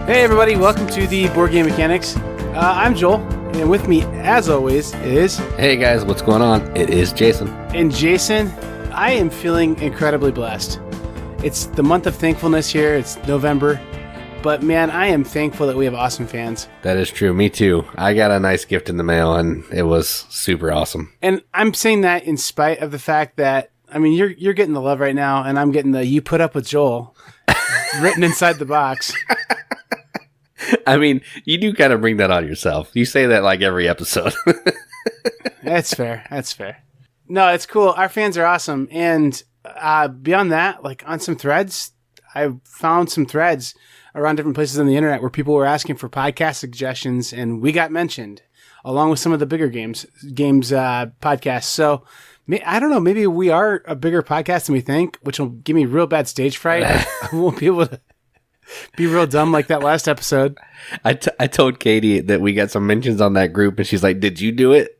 Hey everybody, welcome to the Board Game Mechanics. I'm Joel, and with me, as always, is... Hey guys, what's going on? It is Jason. And Jason, I am feeling incredibly blessed. It's the month of thankfulness here, it's November, but man, I am thankful that we have awesome fans. That is true, me too. I got a nice gift in the mail, and it was super awesome. And I'm saying that in spite of the fact that, I mean, you're getting the love right now, and I'm getting the "you put up with Joel" written inside the box. I mean, you do kind of bring that on yourself. You say that like every episode. That's fair. No, it's cool. Our fans are awesome. And beyond that, like on some threads, I found some threads around different places on the internet where people were asking for podcast suggestions, and we got mentioned along with some of the bigger games podcasts. So I don't know, maybe we are a bigger podcast than we think, which will give me real bad stage fright. I won't be able to be real dumb like that last episode. I told Katie that we got some mentions on that group, and she's like, "Did you do it?"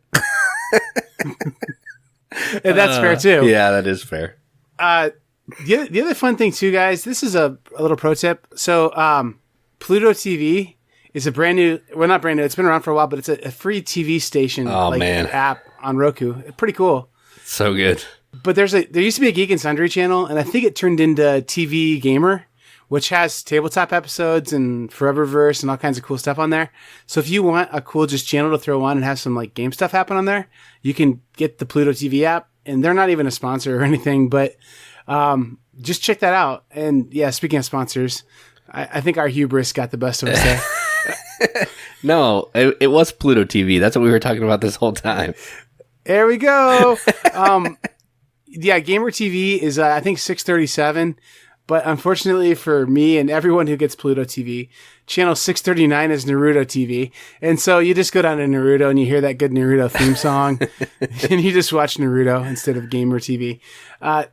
And that's fair too. Yeah, that is fair. The other fun thing too, guys, this is a little pro tip. So PlutoTV is a brand new, well, not brand new, it's been around for a while, but it's a free TV station app on Roku. Pretty cool. So good. But there used to be a Geek and Sundry channel, and I think it turned into TV Gamer, which has tabletop episodes and Foreververse and all kinds of cool stuff on there. So if you want a cool just channel to throw on and have some like game stuff happen on there, you can get the PlutoTV app, and they're not even a sponsor or anything, but just check that out. And yeah, speaking of sponsors, I think our hubris got the best of us there. No, it was PlutoTV. That's what we were talking about this whole time. There we go. Yeah, Gamer TV is I think 637. But unfortunately for me and everyone who gets Pluto TV, channel 639 is Naruto TV. And so you just go down to Naruto and you hear that good Naruto theme song and you just watch Naruto instead of Gamer TV. Are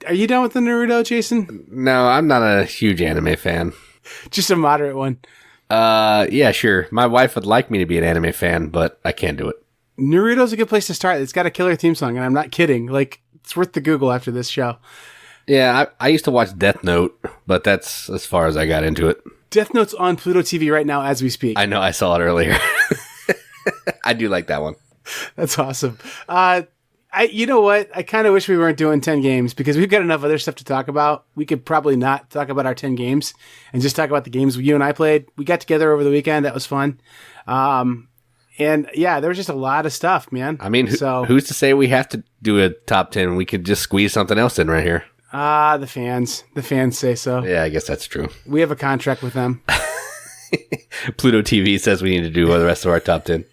you done with the Naruto, Jason? No, I'm not a huge anime fan. Just a moderate one. Yeah, sure. My wife would like me to be an anime fan, but I can't do it. Naruto's a good place to start. It's got a killer theme song, and I'm not kidding. Like, it's worth the Google after this show. Yeah, I used to watch Death Note, but that's as far as I got into it. Death Note's on Pluto TV right now as we speak. I know, I saw it earlier. I do like that one. That's awesome. You know what? I kind of wish we weren't doing 10 games because we've got enough other stuff to talk about. We could probably not talk about our 10 games and just talk about the games you and I played. We got together over the weekend. That was fun. And yeah, there was just a lot of stuff, man. I mean, who's to say we have to do a top 10? We could just squeeze something else in right here. The fans. The fans say so. Yeah, I guess that's true. We have a contract with them. Pluto TV says we need to do the rest of our top 10.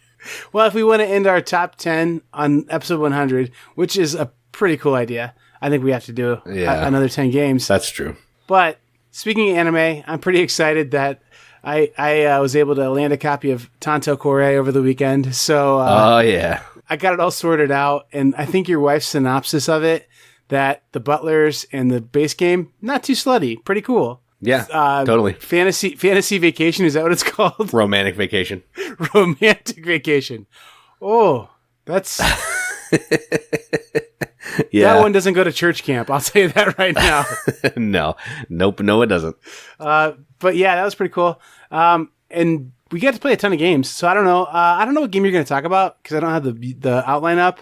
Well, if we want to end our top 10 on episode 100, which is a pretty cool idea, I think we have to do another 10 games. That's true. But speaking of anime, I'm pretty excited that I was able to land a copy of Tanto Cuore over the weekend. So yeah, I got it all sorted out, and I think your wife's synopsis of it, that the butlers and the base game, not too slutty, pretty cool. Yeah, totally. Fantasy Vacation, is that what it's called? Romantic Vacation. Romantic Vacation. Oh, that's... Yeah. That one doesn't go to church camp, I'll tell you that right now. No, it doesn't. But yeah, that was pretty cool. And we got to play a ton of games, so I don't know. I don't know what game you're going to talk about, because I don't have the outline up,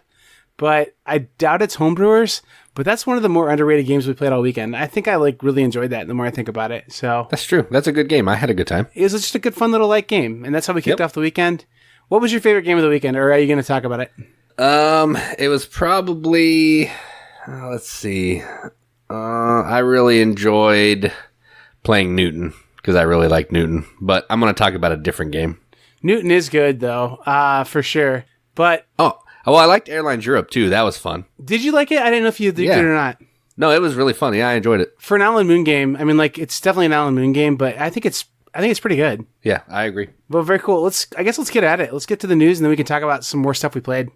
but I doubt it's Homebrewers. But that's one of the more underrated games we played all weekend. I think I really enjoyed that the more I think about it. So that's true. That's a good game. I had a good time. It was just a good, fun little light game. And that's how we kicked off the weekend. What was your favorite game of the weekend? Or are you going to talk about it? It was probably, let's see. I really enjoyed playing Newton because I really like Newton. But I'm going to talk about a different game. Newton is good, though, for sure. But well, I liked Airlines Europe, too. That was fun. Did you like it? I didn't know if you did or not. No, it was really fun. Yeah, I enjoyed it. For an Alan Moon game, I mean, it's definitely an Alan Moon game, but I think it's pretty good. Yeah, I agree. Well, very cool. I guess let's get at it. Let's get to the news, and then we can talk about some more stuff we played.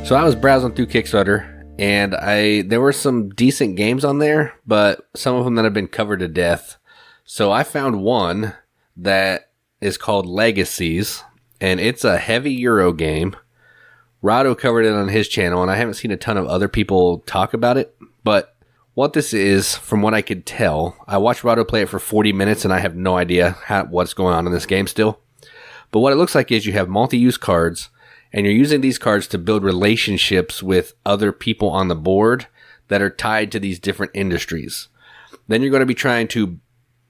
So I was browsing through Kickstarter, and there were some decent games on there, but some of them that have been covered to death. So I found one that is called Legacies, and it's a heavy Euro game. Rado covered it on his channel, and I haven't seen a ton of other people talk about it, but what this is, from what I could tell, I watched Rado play it for 40 minutes, and I have no idea what's going on in this game still. But what it looks like is you have multi-use cards, and you're using these cards to build relationships with other people on the board that are tied to these different industries. Then you're going to be trying to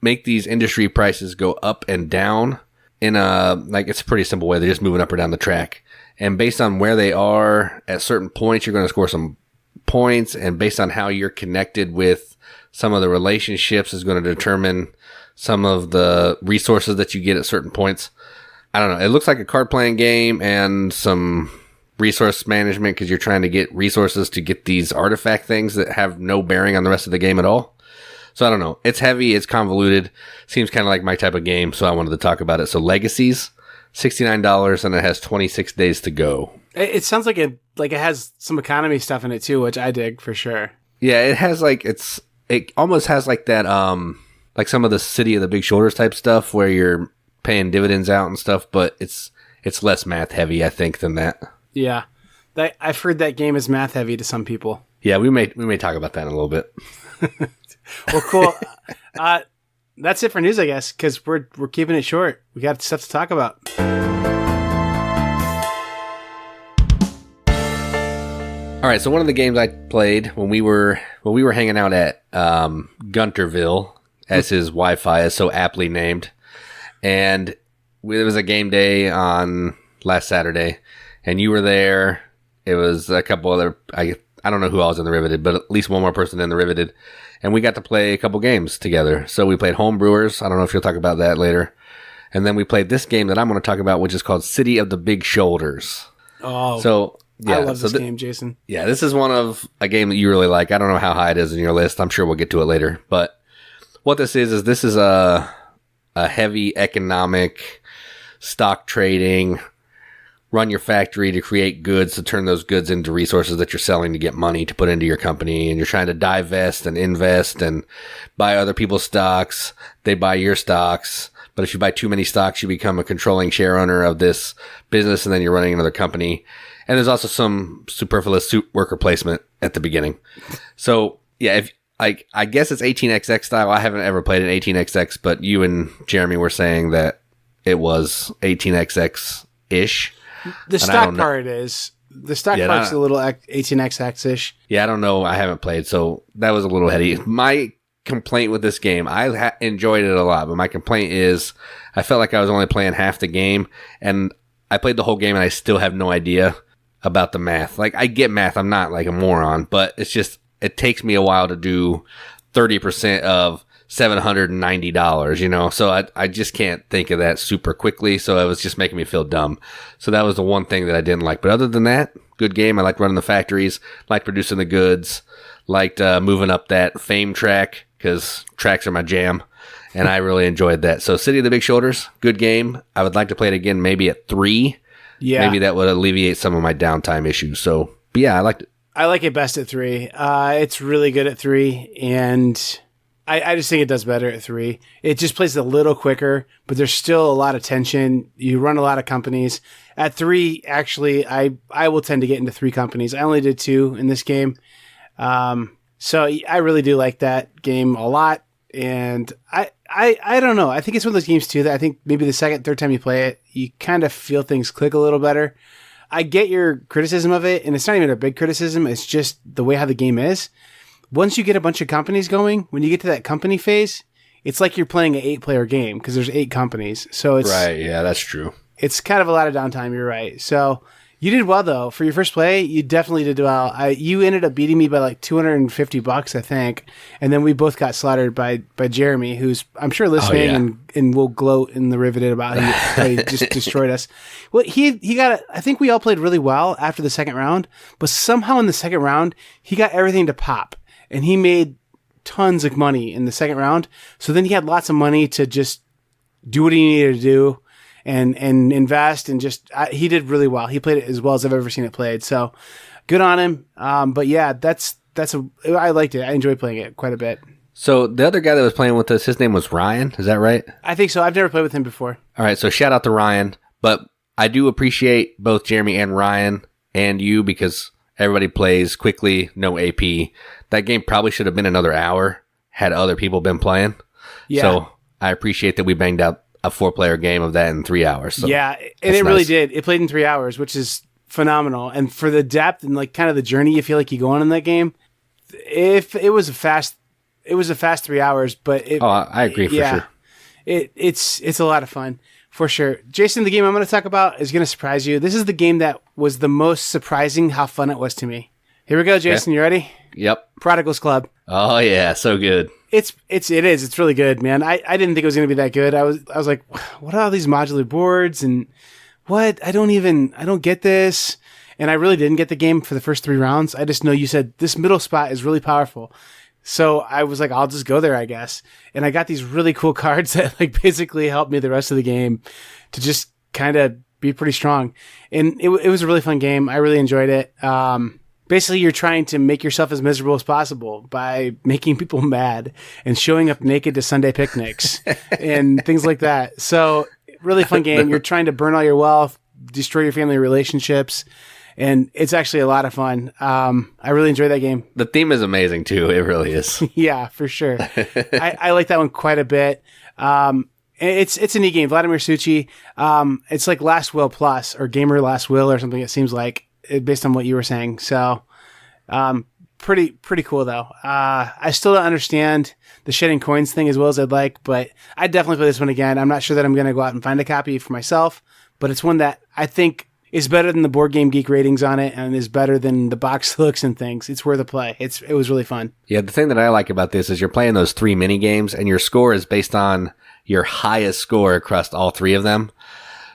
make these industry prices go up and down in it's a pretty simple way. They're just moving up or down the track. And based on where they are at certain points, you're going to score some points. And based on how you're connected with some of the relationships is going to determine some of the resources that you get at certain points. I don't know. It looks like a card playing game and some resource management because you're trying to get resources to get these artifact things that have no bearing on the rest of the game at all. So I don't know. It's heavy. It's convoluted. Seems kind of like my type of game, so I wanted to talk about it. So Legacies, $69, and it has 26 days to go. It sounds like it has some economy stuff in it too, which I dig for sure. Yeah, it has it almost has like that like some of the City of the Big Shoulders type stuff where you're paying dividends out and stuff, but it's less math heavy, I think, than that. Yeah, I've heard that game is math heavy to some people. Yeah, we may talk about that in a little bit. Well, cool. That's it for news, I guess, because we're keeping it short. We got stuff to talk about. All right, so one of the games I played when we were hanging out at Gunterville, as his Wi-Fi is so aptly named, and it was a game day on last Saturday, and you were there. It was a couple other I don't know who else in the Riveted, but at least one more person in the Riveted. And we got to play a couple games together. So we played Homebrewers. I don't know if you'll talk about that later. And then we played this game that I'm going to talk about, which is called City of the Big Shoulders. Oh, so yeah, I love this game, Jason. Yeah, this is one of a game that you really like. I don't know how high it is in your list. I'm sure we'll get to it later. But what this is a heavy economic stock trading, run your factory to create goods, to turn those goods into resources that you're selling to get money to put into your company. And you're trying to divest and invest and buy other people's stocks. They buy your stocks. But if you buy too many stocks, you become a controlling share owner of this business, and then you're running another company. And there's also some superfluous worker placement at the beginning. So yeah, if I guess it's 18xx style. I haven't ever played an 18xx, but you and Jeremy were saying that it was 18xx-ish. The stock part is. The stock part's a little 18xx-ish. Yeah, I don't know. I haven't played, so that was a little heady. My complaint with this game, I enjoyed it a lot, but my complaint is I felt like I was only playing half the game, and I played the whole game, and I still have no idea about the math. Like, I get math. I'm not like a moron, but it's just, it takes me a while to do 30% of $790, you know, so I just can't think of that super quickly. So it was just making me feel dumb. So that was the one thing that I didn't like. But other than that, good game. I liked running the factories, liked producing the goods, liked moving up that fame track because tracks are my jam. And I really enjoyed that. So City of the Big Shoulders, good game. I would like to play it again, maybe at 3. Yeah. Maybe that would alleviate some of my downtime issues. So, but yeah, I liked it. I like it best at 3. It's really good at 3, and I just think it does better at 3. It just plays a little quicker, but there's still a lot of tension. You run a lot of companies. At 3, actually, I will tend to get into 3 companies. I only did 2 in this game. So I really do like that game a lot. And I don't know. I think it's one of those games, too, that I think maybe the second, third time you play it, you kind of feel things click a little better. I get your criticism of it, and it's not even a big criticism. It's just the way how the game is. Once you get a bunch of companies going, when you get to that company phase, it's like you're playing an 8-player game because there's 8 companies. So it's right. Yeah, that's true. It's kind of a lot of downtime. You're right. So you did well though for your first play. You definitely did well. You ended up beating me by like $250, I think, and then we both got slaughtered by Jeremy, who's I'm sure listening and will gloat in the Riveted about how he just destroyed us. Well, he got. I think we all played really well after the second round, but somehow in the second round he got everything to pop. And he made tons of money in the second round. So then he had lots of money to just do what he needed to do and invest. And just he did really well. He played it as well as I've ever seen it played. So good on him. But yeah, I liked it. I enjoyed playing it quite a bit. So the other guy that was playing with us, his name was Ryan. Is that right? I think so. I've never played with him before. All right. So shout out to Ryan. But I do appreciate both Jeremy and Ryan and you because Everybody plays quickly, no AP. That game probably should have been another hour had other people been playing. Yeah. So I appreciate that we banged out a 4-player game of that in 3 hours. So yeah, and it really did. It played in 3 hours, which is phenomenal. And for the depth and like kind of the journey you feel like you go on in that game, if it was a fast 3 hours, but I agree for sure. It's a lot of fun for sure. Jason, the game I'm going to talk about is going to surprise you. This is the game that was the most surprising how fun it was to me. Here we go, Jason. Okay. You ready? Yep. Prodigal's Club. Oh yeah, so good. It is. It's really good, man. I didn't think it was going to be that good. I was like, what are all these modular boards and what? I don't get this. And I really didn't get the game for the first 3 rounds. I just know you said this middle spot is really powerful. So I was like, I'll just go there, I guess. And I got these really cool cards that like basically helped me the rest of the game to just kind of be pretty strong. And it was a really fun game. I really enjoyed it. Basically, you're trying to make yourself as miserable as possible by making people mad and showing up naked to Sunday picnics and things like that. So really fun game. You're trying to burn all your wealth, destroy your family relationships. And it's actually a lot of fun. I really enjoy that game. The theme is amazing too. It really is. Yeah, for sure. I like that one quite a bit. It's a neat game. Vladimir Suchy. It's like Last Will Plus or Gamer Last Will or something. It seems like based on what you were saying. So, pretty cool though. I still don't understand the shedding coins thing as well as I'd like, but I'd definitely play this one again. I'm not sure that I'm going to go out and find a copy for myself, but it's one that I think is better than the Board Game Geek ratings on it and is better than the box looks and things. It's worth a play. It was really fun. Yeah, the thing that I like about this is you're playing those 3 mini games and your score is based on your highest score across all 3 of them.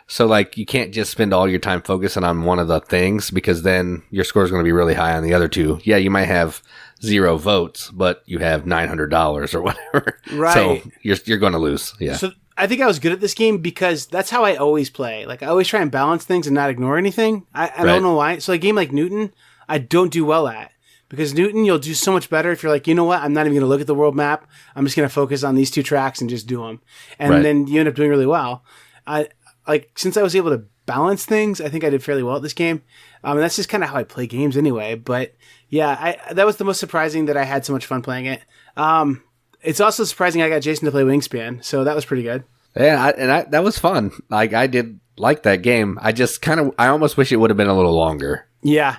So like you can't just spend all your time focusing on one of the things because then your score is going to be really high on the other 2. Yeah, you might have 0 votes, but you have $900 or whatever. Right. So you're going to lose. Yeah. So I think I was good at this game because that's how I always play. Like I always try and balance things and not ignore anything. I don't know why. So a game like Newton, I don't do well at. Because Newton, you'll do so much better if you're like, you know what? I'm not even going to look at the world map. I'm just going to focus on these 2 tracks and just do them. And then you end up doing really well. Since I was able to balance things, I think I did fairly well at this game. And that's just kind of how I play games anyway. But yeah, that was the most surprising that I had so much fun playing it. It's also surprising I got Jason to play Wingspan, so that was pretty good. Yeah, that was fun. Like I did like that game. I just I almost wish it would have been a little longer. Yeah,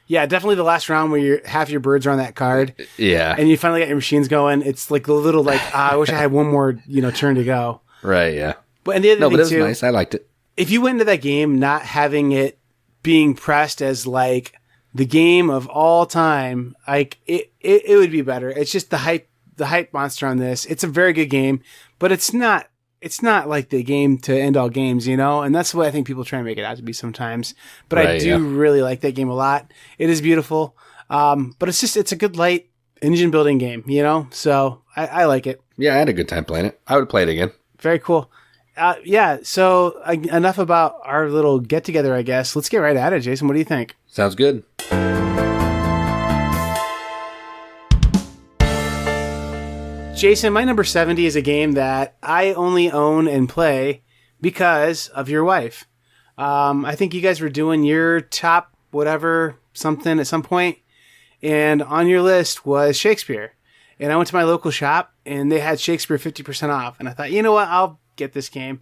definitely the last round where half your birds are on that card. Yeah, and you finally got your machines going. It's like a little I wish I had one more turn to go. Right. Yeah. But the other thing but it was too, nice. I liked it. If you went into that game not having it being pressed as like the game of all time, like it would be better. It's just the hype monster on this. It's a very good game, but it's not like the game to end all games, and that's what I think people try and make it out to be sometimes. But I do really like that game a lot. It is beautiful. But it's a good light engine building game, so I like it. Yeah, I had a good time playing it. I would play it again. Very cool. So enough about our little get together, I guess. Let's get right at it, Jason. What do you think? Sounds good. Jason, my number 70 is a game that I only own and play because of your wife. I think you guys were doing your top whatever something at some point, and on your list was Shakespeare. And I went to my local shop, and they had Shakespeare 50% off. And I thought, you know what, I'll get this game.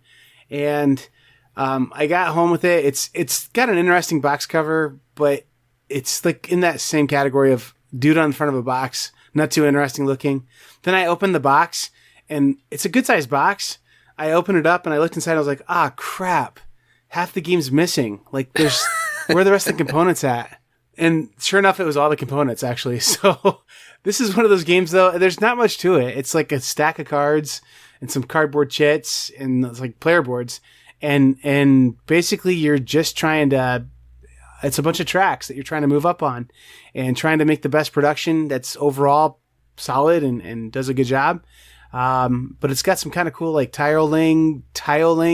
And I got home with it. It's got an interesting box cover, but it's like in that same category of dude on the front of a box, not too interesting looking. Then I opened the box, and it's a good-sized box. I opened it up, and I looked inside, and I was like, crap. Half the game's missing. Like, where are the rest of the components at? And sure enough, it was all the components, actually. So this is one of those games, though. There's not much to it. It's like a stack of cards and some cardboard chits and it's like player boards. And basically, you're just trying to... It's a bunch of tracks that you're trying to move up on and trying to make the best production that's overall solid and does a good job. But it's got some kind of cool like tiling,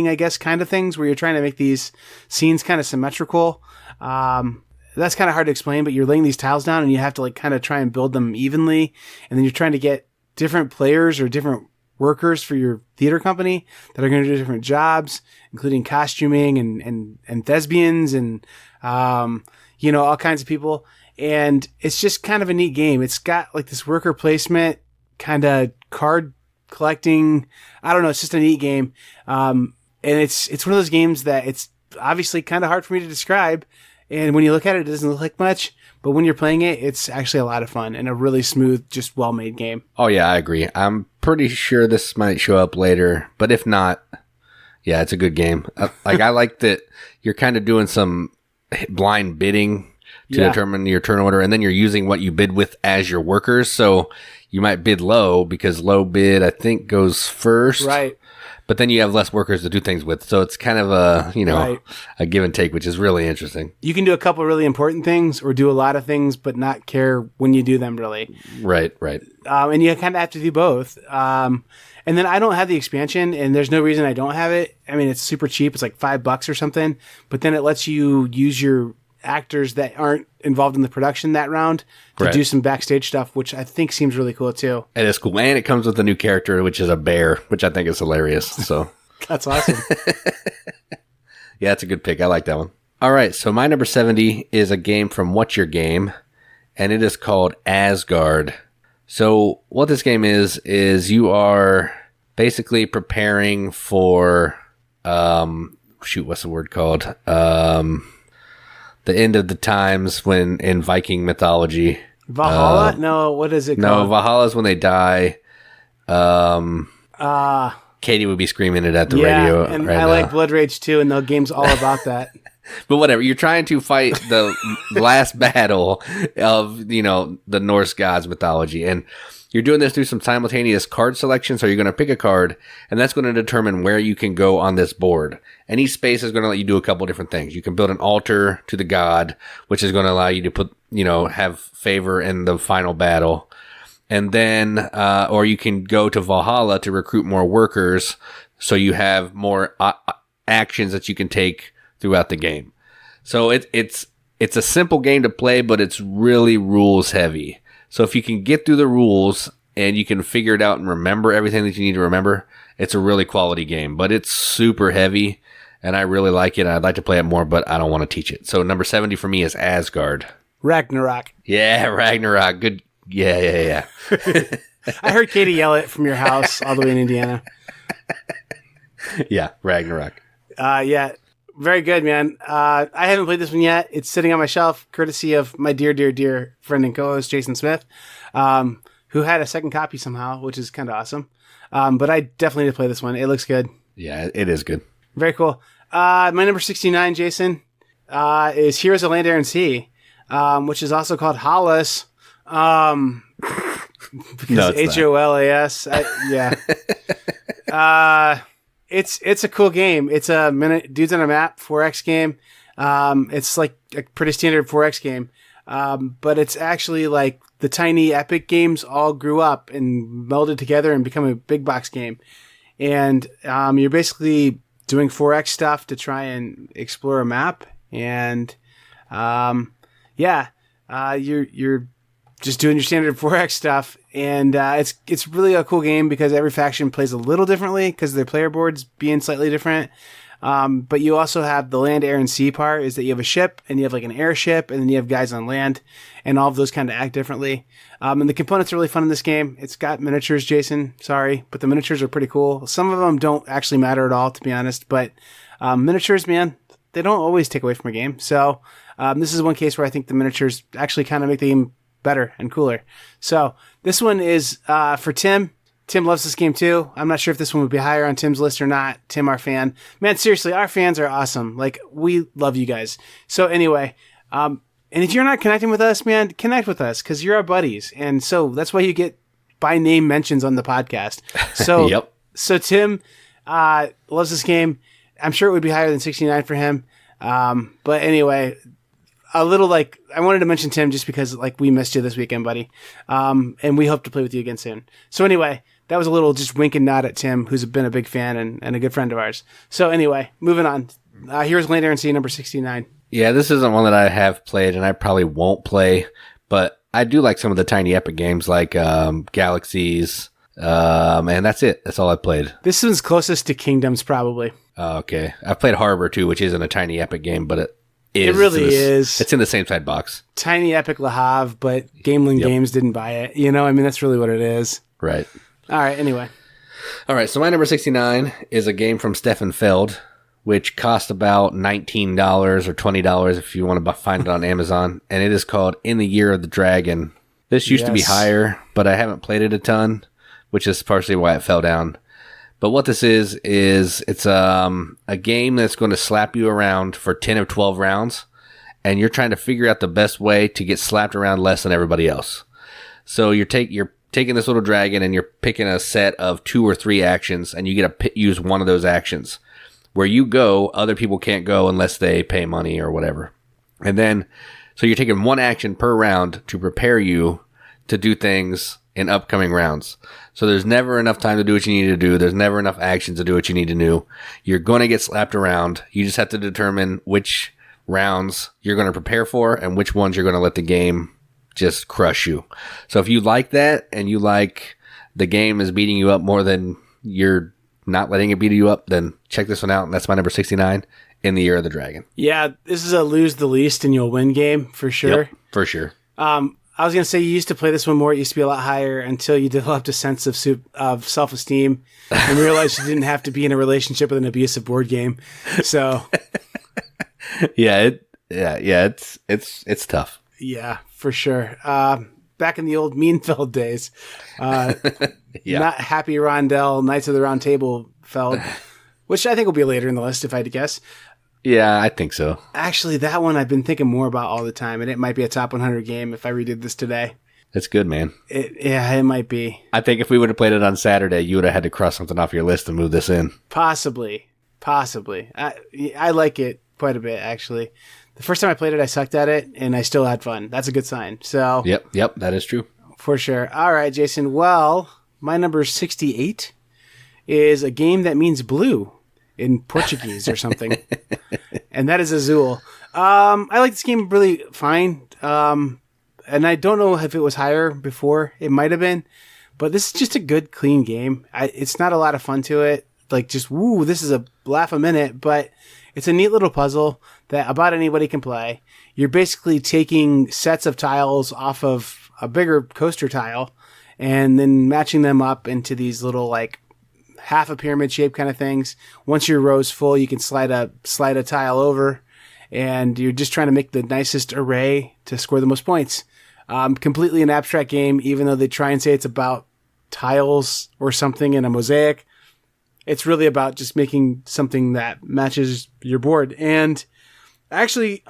I guess, kind of things where you're trying to make these scenes kind of symmetrical. That's kind of hard to explain, but you're laying these tiles down and you have to like kind of try and build them evenly. And then you're trying to get different players or different workers for your theater company that are going to do different jobs, including costuming and thespians and, all kinds of people. And it's just kind of a neat game. It's got like this worker placement, kind of card collecting. I don't know. It's just a neat game. And it's one of those games that it's obviously kind of hard for me to describe. And when you look at it, it doesn't look like much. But when you're playing it, it's actually a lot of fun and a really smooth, just well-made game. Oh, yeah, I agree. I'm pretty sure this might show up later. But if not, yeah, it's a good game. I like that you're kind of doing some blind bidding to determine your turn order, and then you're using what you bid with as your workers. So you might bid low because low bid, I think, goes first. Right. But then you have less workers to do things with. So it's kind of a give and take, which is really interesting. You can do a couple really important things or do a lot of things, but not care when you do them, really. Right. And you kind of have to do both. And then I don't have the expansion, and there's no reason I don't have it. I mean, it's super cheap. It's like $5 or something. But then it lets you use your actors that aren't involved in the production that round to do some backstage stuff, which I think seems really cool too. It is cool. And it comes with a new character, which is a bear, which I think is hilarious. So That's awesome. Yeah, that's a good pick. I like that one. All right. So my number 70 is a game from What's Your Game, and it is called Asgard. So what this game is you are basically preparing for, what's the word called? The end of the times when in Viking mythology. Valhalla? No, what is it No, called? Valhalla is when they die. Katie would be screaming it at the radio. And right I now. like Blood Rage too, and the game's all about that. But whatever, you're trying to fight the last battle of, the Norse gods mythology. And you're doing this through some simultaneous card selection. So you're going to pick a card, and that's going to determine where you can go on this board. And each space is going to let you do a couple different things. You can build an altar to the god, which is going to allow you to put, have favor in the final battle. And then, or you can go to Valhalla to recruit more workers. So you have more actions that you can take throughout the game. So it's a simple game to play, but it's really rules heavy. So if you can get through the rules and you can figure it out and remember everything that you need to remember, it's a really quality game. But it's super heavy, and I really like it. I'd like to play it more, but I don't want to teach it. So number 70 for me is Asgard. Ragnarok. Yeah, Ragnarok. Good. Yeah. I heard Katie yell it from your house all the way in Indiana. Yeah, Ragnarok. Yeah. Very good, man. I haven't played this one yet. It's sitting on my shelf, courtesy of my dear friend and co-host, Jason Smith, who had a second copy somehow, which is kind of awesome. But I definitely need to play this one. It looks good. Yeah, it is good. Very cool. My number 69, Jason, is Heroes of Land, Air, and Sea, which is also called Hollis. Because H-O-L-A-S. Yeah. It's a cool game. It's a dudes on a map 4X game. It's like a pretty standard 4X game. But it's actually like the tiny epic games all grew up and melded together and become a big box game. And you're basically doing 4X stuff to try and explore a map. And you're just doing your standard 4X stuff. And it's really a cool game because every faction plays a little differently because their player boards being slightly different. But you also have the land, air, and sea part is that you have a ship and you have like an airship and then you have guys on land and all of those kind of act differently. And the components are really fun in this game. It's got miniatures, Jason. Sorry, but the miniatures are pretty cool. Some of them don't actually matter at all, to be honest. But miniatures, man, they don't always take away from a game. So this is one case where I think the miniatures actually kind of make the game better and cooler. So this one is for Tim. Tim loves this game too. I'm not sure if this one would be higher on Tim's list or not. Tim, our fan. Man, seriously, our fans are awesome. Like, we love you guys. So anyway, and if you're not connecting with us, man, connect with us because you're our buddies. And so that's why you get by name mentions on the podcast. So, Yep. So Tim loves this game. I'm sure it would be higher than 69 for him. But anyway, a little like, I wanted to mention Tim just because like we missed you this weekend, buddy. And we hope to play with you again soon. So anyway, that was a little just wink and nod at Tim, who's been a big fan and a good friend of ours. So anyway, moving on. Here's Land, Air, and Sea, number 69. Yeah, this isn't one that I have played and I probably won't play, but I do like some of the tiny epic games like Galaxies, and that's it. That's all I played. This one's closest to Kingdoms, probably. Okay. I've played Harbor too, which isn't a tiny epic game, but It really is. It's in the same side box. Tiny Epic Le Havre, but Gameling Games didn't buy it. You know, I mean, that's really what it is. Right. All right, anyway. All right, so my number 69 is a game from Stefan Feld, which cost about $19 or $20 if you want to find it on Amazon, and it is called In the Year of the Dragon. This used to be higher, but I haven't played it a ton, which is partially why it fell down. But what this is it's a game that's going to slap you around for 10 or 12 rounds, and you're trying to figure out the best way to get slapped around less than everybody else. So you're taking this little dragon, and you're picking a set of 2 or 3 actions, and you get to use one of those actions. Where you go, other people can't go unless they pay money or whatever. And then, so you're taking 1 action per round to prepare you to do things in upcoming rounds. So there's never enough time to do what you need to do. There's never enough actions to do what you need to do. You're going to get slapped around. You just have to determine which rounds you're going to prepare for and which ones you're going to let the game just crush you. So if you like that and you like the game is beating you up more than you're not letting it beat you up, then check this one out. And that's my number 69, In the Year of the Dragon. Yeah, this is a lose the least and you'll win game for sure. Yep, for sure. I was going to say you used to play this one more. It used to be a lot higher until you developed a sense of self-esteem and realized you didn't have to be in a relationship with an abusive board game. So, it's tough. Yeah, for sure. Back in the old Meanfeld days, not Happy Rondell, Knights of the Round Table Feld, which I think will be later in the list if I had to guess. Yeah, I think so. Actually, that one I've been thinking more about all the time, and it might be a top 100 game if I redid this today. That's good, man. It might be. I think if we would have played it on Saturday, you would have had to cross something off your list and move this in. Possibly. I like it quite a bit, actually. The first time I played it, I sucked at it, and I still had fun. That's a good sign. So Yep, that is true. For sure. All right, Jason. Well, my number 68 is a game that means blue in Portuguese or something. And that is Azul. I like this game really fine. And I don't know if it was higher before. It might have been. But this is just a good, clean game. It's not a lot of fun to it. Like, just, this is a laugh a minute. But it's a neat little puzzle that about anybody can play. You're basically taking sets of tiles off of a bigger coaster tile and then matching them up into these little, like, half a pyramid shape kind of things. Once your row's full, you can slide a tile over, and you're just trying to make the nicest array to score the most points. Completely an abstract game, even though they try and say it's about tiles or something in a mosaic. It's really about just making something that matches your board. And actually,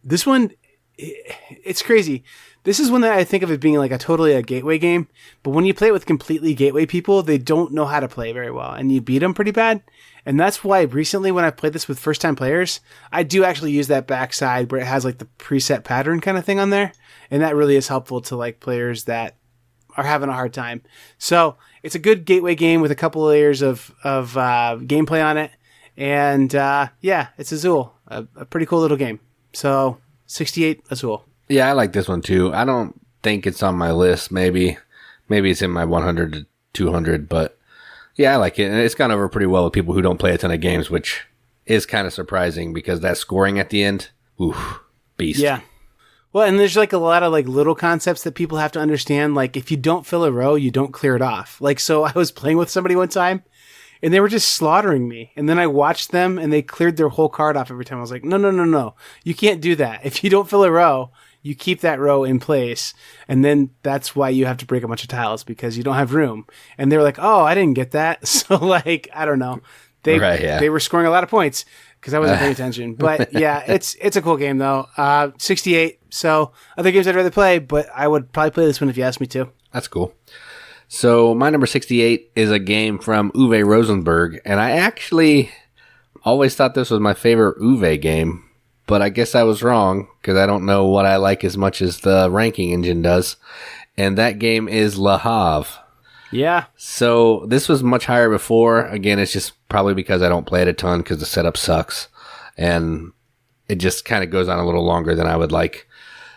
this one, it's crazy. This is one that I think of as being like totally a gateway game. But when you play it with completely gateway people, they don't know how to play very well. And you beat them pretty bad. And that's why recently when I played this with first-time players, I do actually use that backside where it has like the preset pattern kind of thing on there. And that really is helpful to like players that are having a hard time. So it's a good gateway game with a couple of layers of gameplay on it. And it's Azul, a pretty cool little game. So 68 Azul. Yeah, I like this one too. I don't think it's on my list. Maybe it's in my 100 to 200, but yeah, I like it. And it's gone over pretty well with people who don't play a ton of games, which is kind of surprising because that scoring at the end, beast. Yeah. Well, and there's like a lot of like little concepts that people have to understand. Like if you don't fill a row, you don't clear it off. Like, so I was playing with somebody one time and they were just slaughtering me. And then I watched them and they cleared their whole card off every time. I was like, no. You can't do that. If you don't fill a row, you keep that row in place. And then that's why you have to break a bunch of tiles because you don't have room. And they were like, oh, I didn't get that. So like, I don't know. They were scoring a lot of points because I wasn't paying attention. But yeah, it's a cool game though. 68. So other games I'd rather play, but I would probably play this one if you asked me to. That's cool. So my number 68 is a game from Uwe Rosenberg. And I actually always thought this was my favorite Uwe game. But I guess I was wrong because I don't know what I like as much as the ranking engine does. And that game is Le Havre. Yeah. So this was much higher before. Again, it's just probably because I don't play it a ton because the setup sucks. And it just kind of goes on a little longer than I would like.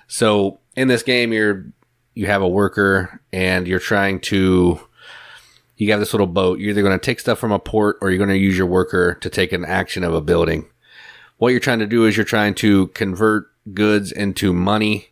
So in this game, you have a worker and you're trying to... You have this little boat. You're either going to take stuff from a port or you're going to use your worker to take an action of a building. what you're trying to do is you're trying to convert goods into money,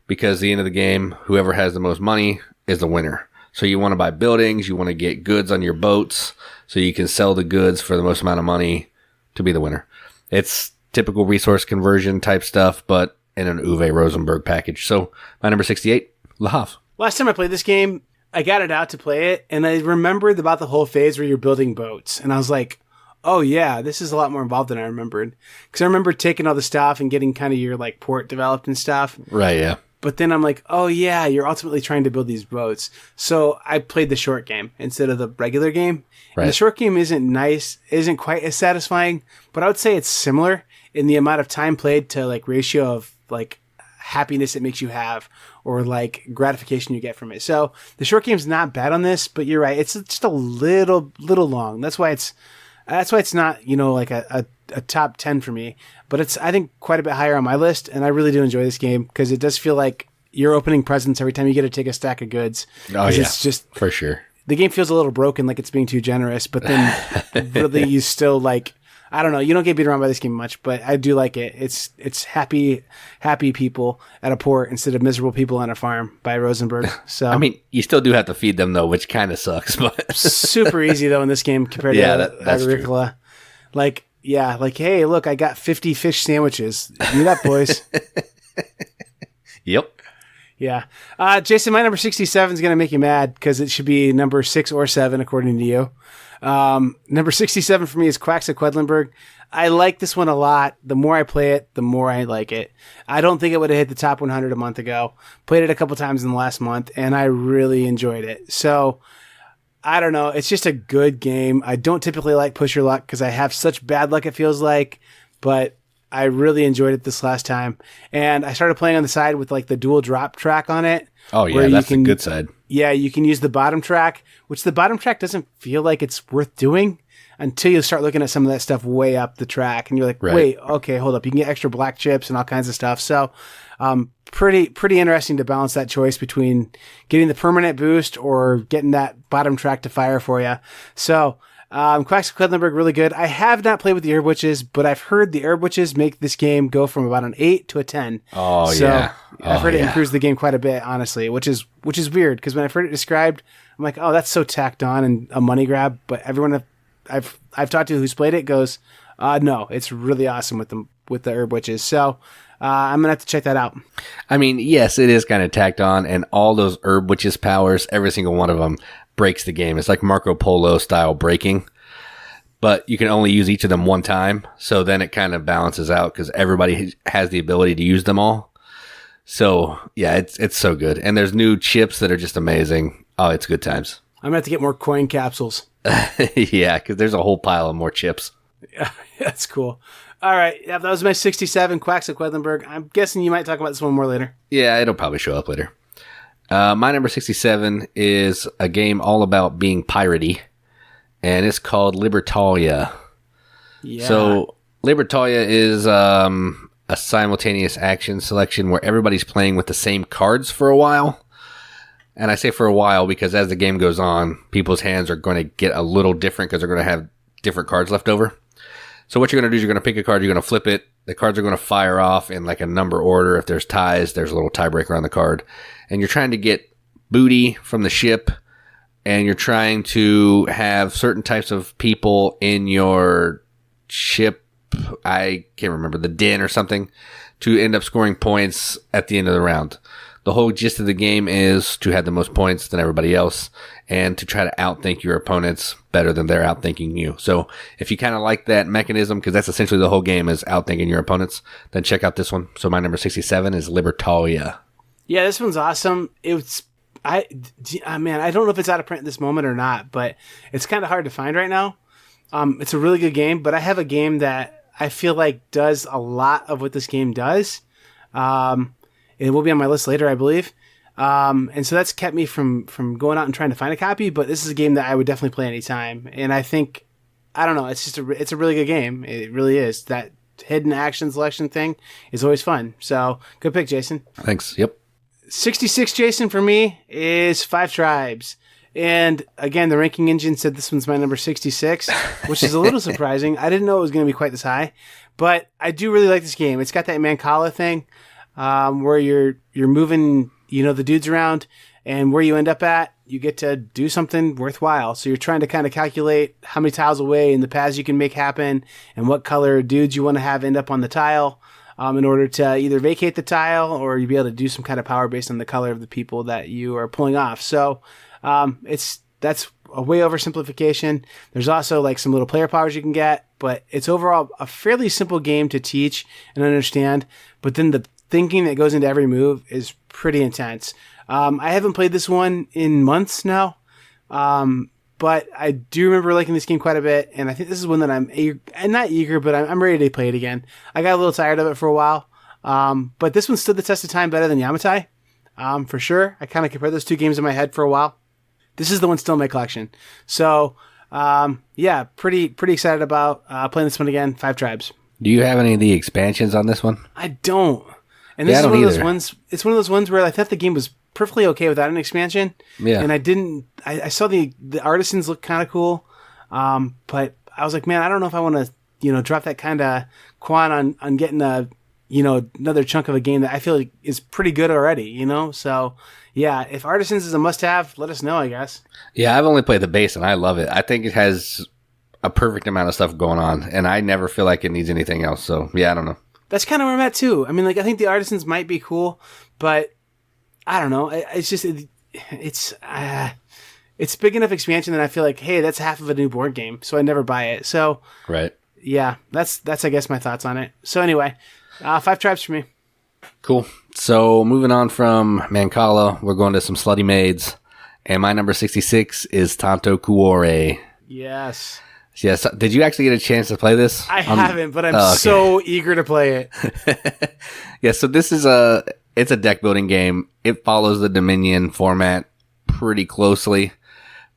because at the end of the game, whoever has the most money is the winner. So you want to buy buildings, you want to get goods on your boats, so you can sell the goods for the most amount of money to be the winner. It's typical resource conversion type stuff, but in an Uwe Rosenberg package. So my number 68, Le Havre. Last time I played this game, I got it out to play it, and I remembered about the whole phase where you're building boats. And I was like, oh yeah, this is a lot more involved than I remembered. Because I remember taking all the stuff and getting kind of your like port developed and stuff. Right, yeah. But then I'm like, oh yeah, you're ultimately trying to build these boats. So I played the short game instead of the regular game. Right. And the short game isn't quite as satisfying, but I would say it's similar in the amount of time played to like ratio of like happiness it makes you have or like gratification you get from it. So the short game's not bad on this, but you're right. It's just a little long. That's why it's not, like a top 10 for me, but it's, I think, quite a bit higher on my list. And I really do enjoy this game because it does feel like you're opening presents every time you get to take a stack of goods. Oh yeah, it's just for sure. The game feels a little broken, like it's being too generous, but then really you still like, I don't know, you don't get beat around by this game much, but I do like it. It's happy people at a port instead of miserable people on a farm by Rosenberg. So I mean, you still do have to feed them though, which kind of sucks, but super easy though in this game compared to that's Agricola. True. Hey, look, I got 50 fish sandwiches. Eat up, boys. Yep. Yeah. Jason, my number 67 is going to make you mad because it should be number 6 or 7, according to you. Number 67 for me is Quacks of Quedlinburg. I like this one a lot. The more I play it, the more I like it. I don't think it would have hit the top 100 a month ago. Played it a couple times in the last month, and I really enjoyed it. So, I don't know. It's just a good game. I don't typically like Push Your Luck because I have such bad luck, it feels like, but I really enjoyed it this last time. And I started playing on the side with like the dual drop track on it. Oh yeah, that's the good side. Yeah, you can use the bottom track, which the bottom track doesn't feel like it's worth doing until you start looking at some of that stuff way up the track. And you're like, right. Wait, okay, hold up. You can get extra black chips and all kinds of stuff. So pretty interesting to balance that choice between getting the permanent boost or getting that bottom track to fire for you. So Quacks of Quedlinburg, really good. I have not played with the Herb Witches, but I've heard the Herb Witches make this game go from about an 8 to a 10. Oh, so yeah. I've heard it improves the game quite a bit, honestly, which is weird because when I've heard it described, I'm like, oh, that's so tacked on and a money grab. But everyone I've talked to who's played it goes, no, it's really awesome with the Herb Witches. So I'm going to have to check that out. I mean, yes, it is kind of tacked on, and all those Herb Witches powers, every single one of them breaks the game. It's like Marco Polo style breaking, but you can only use each of them one time. So then it kind of balances out because everybody has the ability to use them all. So yeah, it's so good. And there's new chips that are just amazing. Oh, it's good times. I'm going to have to get more coin capsules. Yeah, because there's a whole pile of more chips. Yeah, that's cool. All right. Yeah, that was my 67, Quacks of Quedlinburg. I'm guessing you might talk about this one more later. Yeah, it'll probably show up later. My number 67 is a game all about being piratey, and it's called Libertalia. Yeah. So Libertalia is a simultaneous action selection where everybody's playing with the same cards for a while. And I say for a while because as the game goes on, people's hands are going to get a little different because they're going to have different cards left over. So what you're going to do is you're going to pick a card, you're going to flip it. The cards are going to fire off in like a number order. If there's ties, there's a little tiebreaker on the card. And you're trying to get booty from the ship, and you're trying to have certain types of people in your ship. I can't remember, the den or something, to end up scoring points at the end of the round. The whole gist of the game is to have the most points than everybody else and to try to outthink your opponents better than they're outthinking you. So if you kind of like that mechanism, because that's essentially the whole game is outthinking your opponents, then check out this one. So my number 67 is Libertalia. Yeah, this one's awesome. I don't know if it's out of print at this moment or not, but it's kind of hard to find right now. It's a really good game, but I have a game that I feel like does a lot of what this game does. It will be on my list later, I believe. And so that's kept me from going out and trying to find a copy, but this is a game that I would definitely play anytime. And I think, I don't know, it's a really good game. It really is. That hidden action selection thing is always fun. So good pick, Jason. Thanks. Yep. 66, Jason, for me is Five Tribes. And again, the ranking engine said this one's my number 66, which is a little surprising. I didn't know it was going to be quite this high, but I do really like this game. It's got that Mancala thing, where you're moving, the dudes around, and where you end up at, you get to do something worthwhile. So you're trying to kind of calculate how many tiles away and the paths you can make happen, and what color dudes you want to have end up on the tile, in order to either vacate the tile or you'll be able to do some kind of power based on the color of the people that you are pulling off. So that's a way oversimplification. There's also like some little player powers you can get, but it's overall a fairly simple game to teach and understand. But then the thinking that goes into every move is pretty intense. I haven't played this one in months now, but I do remember liking this game quite a bit, and I think this is one that I'm not eager, but I'm ready to play it again. I got a little tired of it for a while, but this one stood the test of time better than Yamatai, for sure. I kind of compared those two games in my head for a while. This is the one still in my collection. So, pretty excited about playing this one again. 5 Tribes. Do you have any of the expansions on this one? I don't. And this is one of those ones. It's one of those ones where I thought the game was perfectly okay without an expansion. Yeah. And I didn't. I saw the artisans look kind of cool, but I was like, man, I don't know if I want to, drop that kind of quan on getting another chunk of a game that I feel like is pretty good already. So yeah, if artisans is a must-have, let us know, I guess. Yeah, I've only played the base and I love it. I think it has a perfect amount of stuff going on, and I never feel like it needs anything else. So yeah, I don't know. That's kind of where I'm at too. I mean, I think the artisans might be cool, but I don't know. It's just it's big enough expansion that I feel like, hey, that's half of a new board game, so I never buy it. So right, yeah, that's I guess my thoughts on it. So anyway, 5 Tribes for me. Cool. So moving on from Mancala, we're going to some slutty maids, and my number 66 is Tanto Cuore. Yes. Yes. Did you actually get a chance to play this? I haven't, but I'm so eager to play it. Yeah. So this is it's a deck building game. It follows the Dominion format pretty closely,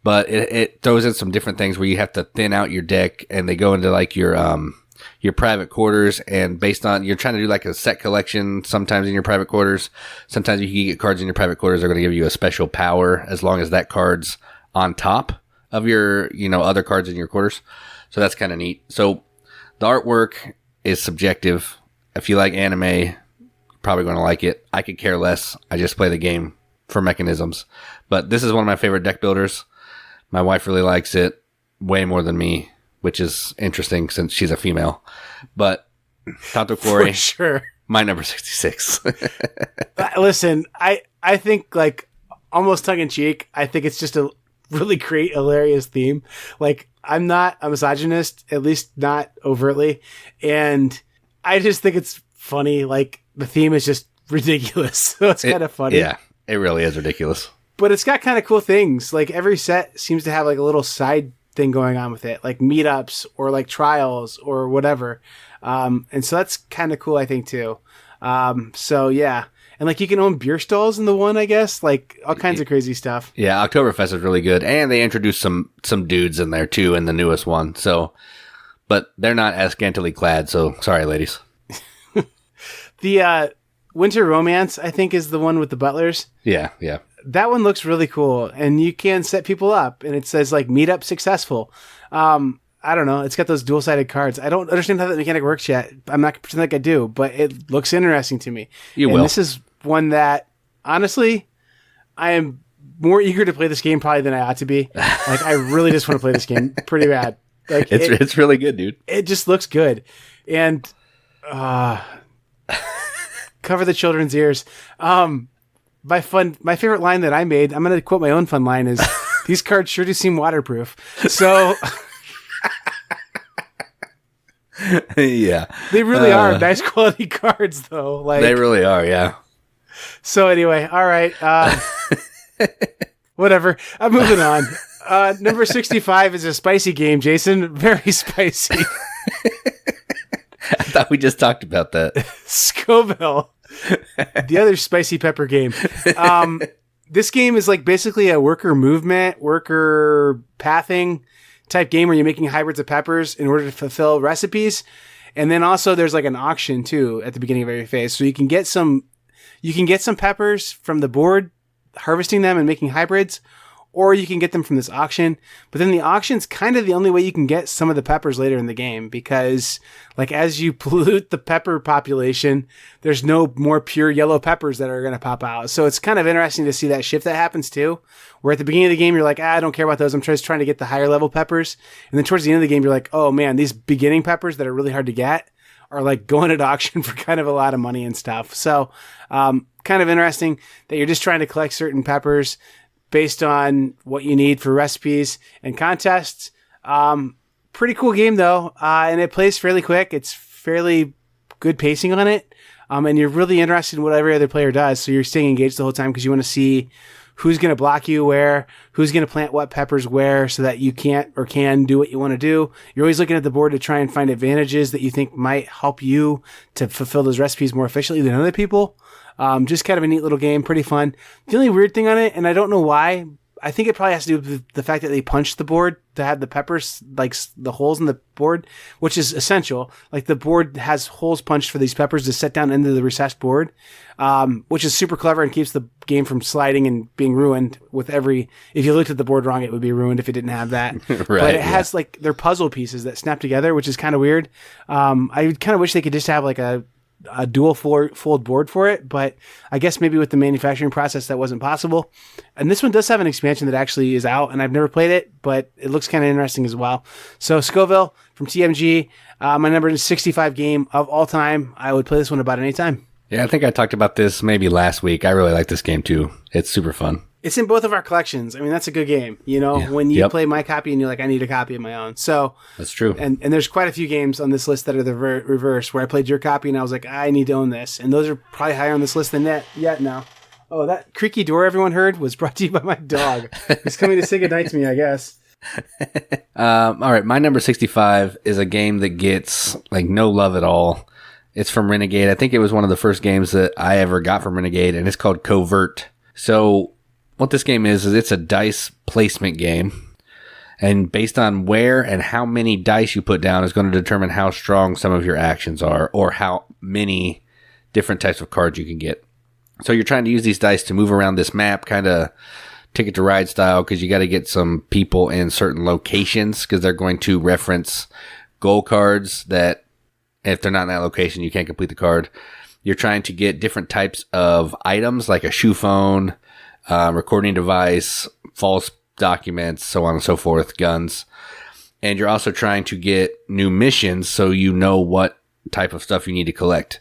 but it throws in some different things where you have to thin out your deck, and they go into like your private quarters, and based on, you're trying to do like a set collection sometimes in your private quarters. Sometimes you can get cards in your private quarters that are going to give you a special power as long as that card's on top of your, other cards in your quarters. So that's kind of neat. So the artwork is subjective. If you like anime, you're probably going to like it. I could care less. I just play the game for mechanisms. But this is one of my favorite deck builders. My wife really likes it way more than me, which is interesting since she's a female. But Tanto Cuore, for sure, my number 66. Listen, I think, like, almost tongue in cheek, I think it's just a really great, hilarious theme. Like, I'm not a misogynist, at least not overtly, and I just think it's funny. Like, the theme is just ridiculous, so it's kind of funny. Yeah, it really is ridiculous. But it's got kind of cool things. Like, every set seems to have like a little side thing going on with it, like meetups or like trials or whatever. And so that's kind of cool, I think, too. So yeah. And like, you can own beer stalls in the one, I guess, like all kinds of crazy stuff. Yeah. Oktoberfest is really good. And they introduced some dudes in there too, in the newest one. So, but they're not as scantily clad. So sorry, ladies. The, Winter Romance, I think, is the one with the butlers. Yeah. Yeah. That one looks really cool, and you can set people up, and it says like meetup successful. I don't know. It's got those dual-sided cards. I don't understand how that mechanic works yet. I'm not going to pretend like I do, but it looks interesting to me. You will. This is one that, honestly, I am more eager to play this game probably than I ought to be. Like, I really just want to play this game pretty bad. Like, it's really good, dude. It just looks good. And cover the children's ears. My favorite line that I made, I'm going to quote my own fun line, is, these cards sure do seem waterproof. So... Yeah. They really are nice quality cards, though. Like, they really are, yeah. So anyway, all right. Whatever. I'm moving on. Number 65 is a spicy game, Jason. Very spicy. I thought we just talked about that. Scoville. The other spicy pepper game. This game is like basically a worker movement, worker pathing type game where you're making hybrids of peppers in order to fulfill recipes. And then also there's like an auction too at the beginning of every phase. So you can get some peppers from the board, harvesting them and making hybrids, or you can get them from this auction. But then the auction's kind of the only way you can get some of the peppers later in the game, because like as you pollute the pepper population, there's no more pure yellow peppers that are going to pop out. So it's kind of interesting to see that shift that happens too, where at the beginning of the game, you're like, I don't care about those. I'm just trying to get the higher level peppers. And then towards the end of the game, you're like, oh man, these beginning peppers that are really hard to get are like going at auction for kind of a lot of money and stuff. So, kind of interesting that you're just trying to collect certain peppers based on what you need for recipes and contests. Pretty cool game though. And it plays fairly quick. It's fairly good pacing on it. And you're really interested in what every other player does. So you're staying engaged the whole time because you want to see who's going to block you where, who's going to plant what peppers where, so that you can't or can do what you want to do. You're always looking at the board to try and find advantages that you think might help you to fulfill those recipes more efficiently than other people. Just kind of a neat little game, pretty fun. The only weird thing on it, and I don't know why, I think it probably has to do with the fact that they punched the board to have the peppers, like the holes in the board, which is essential. Like the board has holes punched for these peppers to set down into the recessed board, which is super clever and keeps the game from sliding and being ruined with every, if you looked at the board wrong, it would be ruined if it didn't have that. Right, but it has like, they're puzzle pieces that snap together, which is kind of weird. I kind of wish they could just have like a dual fold board for it, but I guess maybe with the manufacturing process that wasn't possible. And this one does have an expansion that actually is out, and I've never played it, but it looks kind of interesting as well. So Scoville from TMG, my number 65 game of all time. I would play this one about any time. Yeah, I think I talked about this maybe last week. I really like this game too. It's super fun. It's in both of our collections. I mean, that's a good game. You know, when you play my copy and you're like, I need a copy of my own. So that's true. And there's quite a few games on this list that are the reverse, where I played your copy and I was like, I need to own this. And those are probably higher on this list than that yet now. Oh, that creaky door everyone heard was brought to you by my dog. He's coming to say goodnight to me, I guess. All right. My number 65 is a game that gets like no love at all. It's from Renegade. I think it was one of the first games that I ever got from Renegade, and it's called Covert. So what this game is it's a dice placement game, and based on where and how many dice you put down is going to determine how strong some of your actions are, or how many different types of cards you can get. So you're trying to use these dice to move around this map, kind of Ticket to Ride style, because you got to get some people in certain locations, because they're going to reference goal cards that if they're not in that location, you can't complete the card. You're trying to get different types of items, like a shoe phone, recording device, false documents, so on and so forth, guns. And you're also trying to get new missions so you know what type of stuff you need to collect.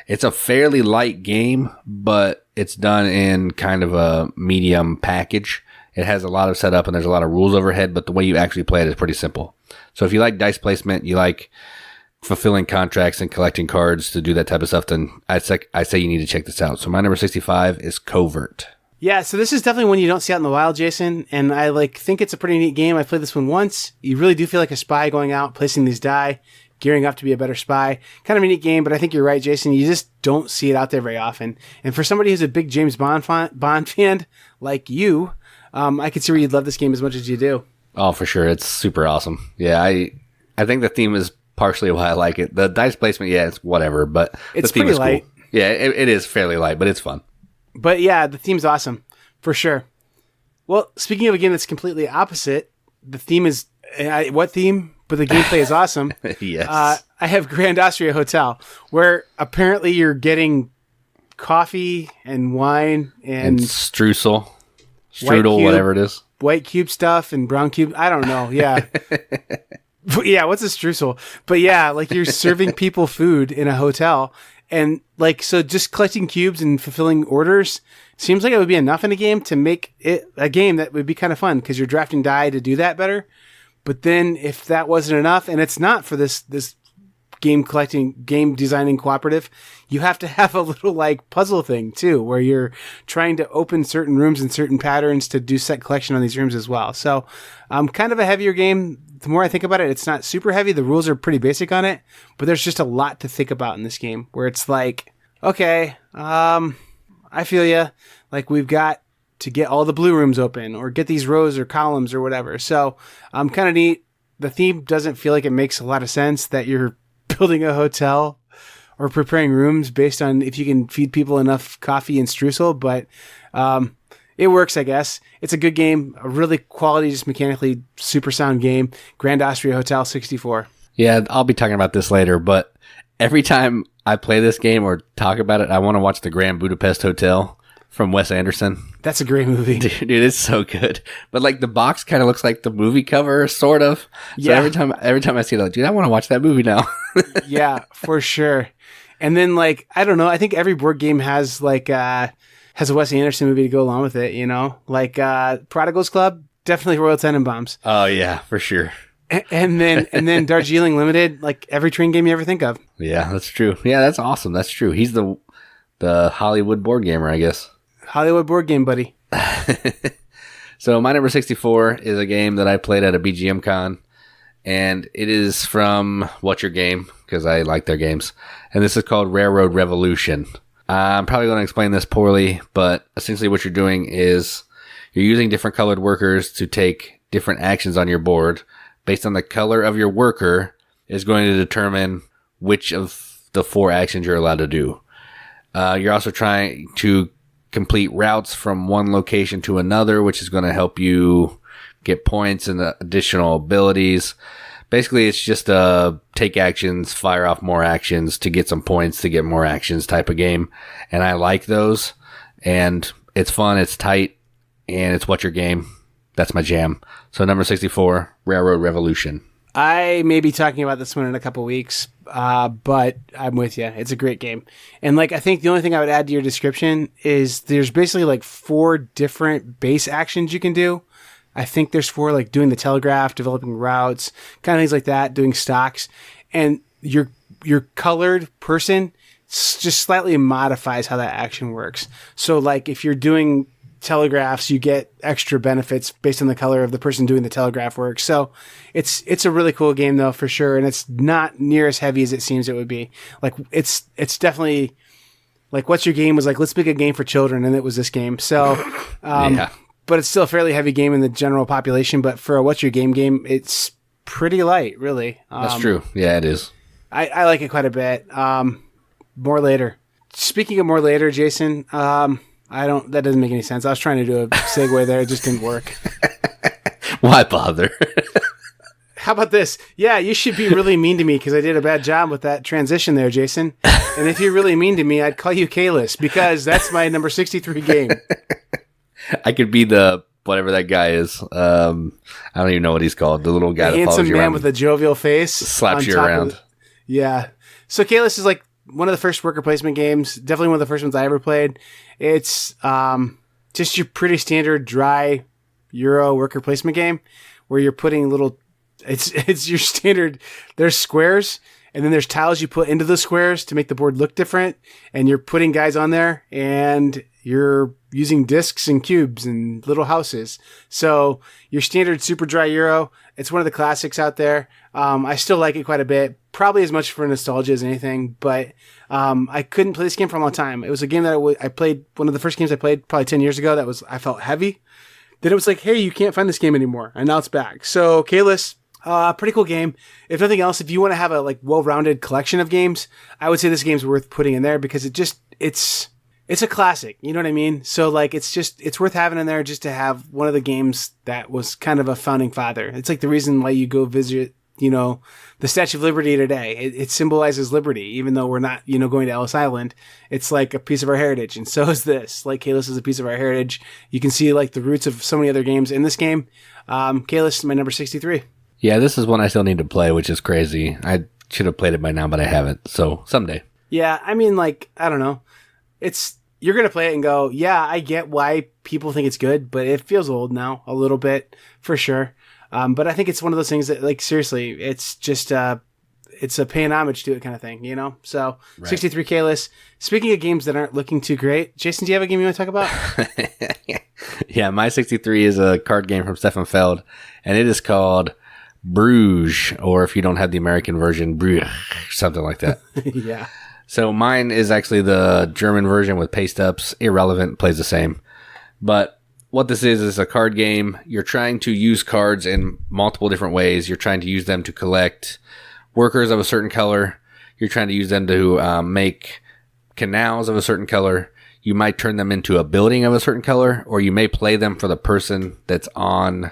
It's a fairly light game, but it's done in kind of a medium package. It has a lot of setup and there's a lot of rules overhead, but the way you actually play it is pretty simple. So if you like dice placement, you like fulfilling contracts and collecting cards to do that type of stuff, then I say you need to check this out. So my number 65 is Covert. Yeah, so this is definitely one you don't see out in the wild, Jason, and I think it's a pretty neat game. I played this one once. You really do feel like a spy going out, placing these die, gearing up to be a better spy. Kind of a neat game, but I think you're right, Jason. You just don't see it out there very often. And for somebody who's a big James Bond fan like you, I could see where you'd love this game as much as you do. Oh, for sure. It's super awesome. Yeah, I think the theme is partially why I like it. The dice placement, yeah, it's whatever, but it's the theme pretty is light. Cool. Yeah, it is fairly light, but it's fun. But yeah, the theme's awesome, for sure. Well, speaking of a game that's completely opposite, the theme is, what theme? But the gameplay is awesome. Yes. I have Grand Austria Hotel, where apparently you're getting coffee and wine and streusel, strudel, whatever it is. White cube stuff and brown cube. I don't know. Yeah. Yeah, what's a streusel? But yeah, like you're serving people food in a hotel. And like, so just collecting cubes and fulfilling orders seems like it would be enough in a game to make it a game that would be kind of fun, because you're drafting die to do that better. But then if that wasn't enough, and it's not for this game designing cooperative, you have to have a little like puzzle thing too, where you're trying to open certain rooms and certain patterns to do set collection on these rooms as well. So kind of a heavier game. The more I think about it, it's not super heavy. The rules are pretty basic on it, but there's just a lot to think about in this game, where it's like, okay, I feel ya. Like we've got to get all the blue rooms open, or get these rows or columns or whatever. So kind of neat. The theme doesn't feel like it makes a lot of sense that you're building a hotel or preparing rooms based on if you can feed people enough coffee and streusel, but It works, I guess. It's a good game, a really quality, just mechanically super sound game. Grand Austria Hotel 64. Yeah, I'll be talking about this later, but every time I play this game or talk about it, I want to watch the Grand Budapest Hotel from Wes Anderson. That's a great movie. Dude, it's so good. But like the box kind of looks like the movie cover, sort of. So Yeah. every time I see it, I'm like, dude, I want to watch that movie now. Yeah, for sure. And then like, I don't know, I think every board game has like has a Wes Anderson movie to go along with it, you know? Like Prodigal's Club, definitely Royal Tenenbaums. Oh yeah, for sure. And then Darjeeling Limited, like every train game you ever think of. Yeah, that's true. Yeah, that's awesome. That's true. He's the Hollywood board gamer, I guess. Hollywood board game, buddy. So my number 64 is a game that I played at a BGM con, and it is from What's Your Game, because I like their games. And this is called Railroad Revolution. I'm probably going to explain this poorly, but essentially what you're doing is you're using different colored workers to take different actions on your board. Based on the color of your worker is going to determine which of the 4 actions you're allowed to do. You're also trying to complete routes from one location to another, which is going to help you get points and additional abilities. Basically, it's just a take actions, fire off more actions to get some points to get more actions type of game. And I like those. And it's fun, it's tight, and it's What's Your Game. That's my jam. So number 64, Railroad Revolution. I may be talking about this one in a couple weeks, but I'm with you. It's a great game. And like, I think the only thing I would add to your description is there's basically like 4 different base actions you can do. I think there's 4, like doing the telegraph, developing routes, kind of things like that, doing stocks. And your colored person just slightly modifies how that action works. So like if you're doing telegraphs, you get extra benefits based on the color of the person doing the telegraph work. So it's a really cool game though, for sure. And it's not near as heavy as it seems it would be. Like it's definitely like What's Your Game was like, let's make a game for children. And it was this game. So, Yeah. But it's still a fairly heavy game in the general population. But for a What's Your Game, it's pretty light, really. That's true. Yeah, it is. I like it quite a bit. More later. Speaking of more later, Jason, that doesn't make any sense. I was trying to do a segue there. It just didn't work. Why bother? How about this? Yeah, you should be really mean to me because I did a bad job with that transition there, Jason. And if you're really mean to me, I'd call you Caylus because that's my number 63 game. I could be the whatever that guy is. I don't even know what he's called. The little guy that follows Handsome you man around with a jovial face. slaps you around. Yeah. So Caylus is like one of the first worker placement games. Definitely one of the first ones I ever played. It's just your pretty standard dry Euro worker placement game where you're putting little. It's your standard. There's squares. And then there's tiles you put into the squares to make the board look different. And you're putting guys on there and you're using discs and cubes and little houses. So your standard super dry Euro, it's one of the classics out there. I still like it quite a bit, probably as much for nostalgia as anything, but I couldn't play this game for a long time. It was a game that I played, one of the first games I played probably 10 years ago I felt heavy. Then it was like, hey, you can't find this game anymore. And now it's back. So Caylus, pretty cool game. If nothing else, if you want to have a like well-rounded collection of games, I would say this game's worth putting in there because it's a classic. You know what I mean? So like, it's worth having in there just to have one of the games that was kind of a founding father. It's like the reason why you go visit, the Statue of Liberty today. It symbolizes liberty, even though we're not, going to Ellis Island. It's like a piece of our heritage. And so is this. Like Caylus is a piece of our heritage. You can see like the roots of so many other games in this game. Caylus is my number 63. Yeah, this is one I still need to play, which is crazy. I should have played it by now, but I haven't. So someday. Yeah, I mean, like, I don't know. You're going to play it and go, yeah, I get why people think it's good, but it feels old now a little bit for sure. But I think it's one of those things that, like, seriously, it's just, it's a paying homage to it kind of thing, So, right. 63 Caylus. Speaking of games that aren't looking too great, Jason, do you have a game you want to talk about? Yeah, my 63 is a card game from Stefan Feld, and it is called Bruges, or if you don't have the American version, Bruges, something like that. Yeah. So mine is actually the German version with paste ups. Irrelevant, plays the same. But what this is a card game. You're trying to use cards in multiple different ways. You're trying to use them to collect workers of a certain color. You're trying to use them to make canals of a certain color. you might turn them into a building of a certain color, or you may play them for the person that's on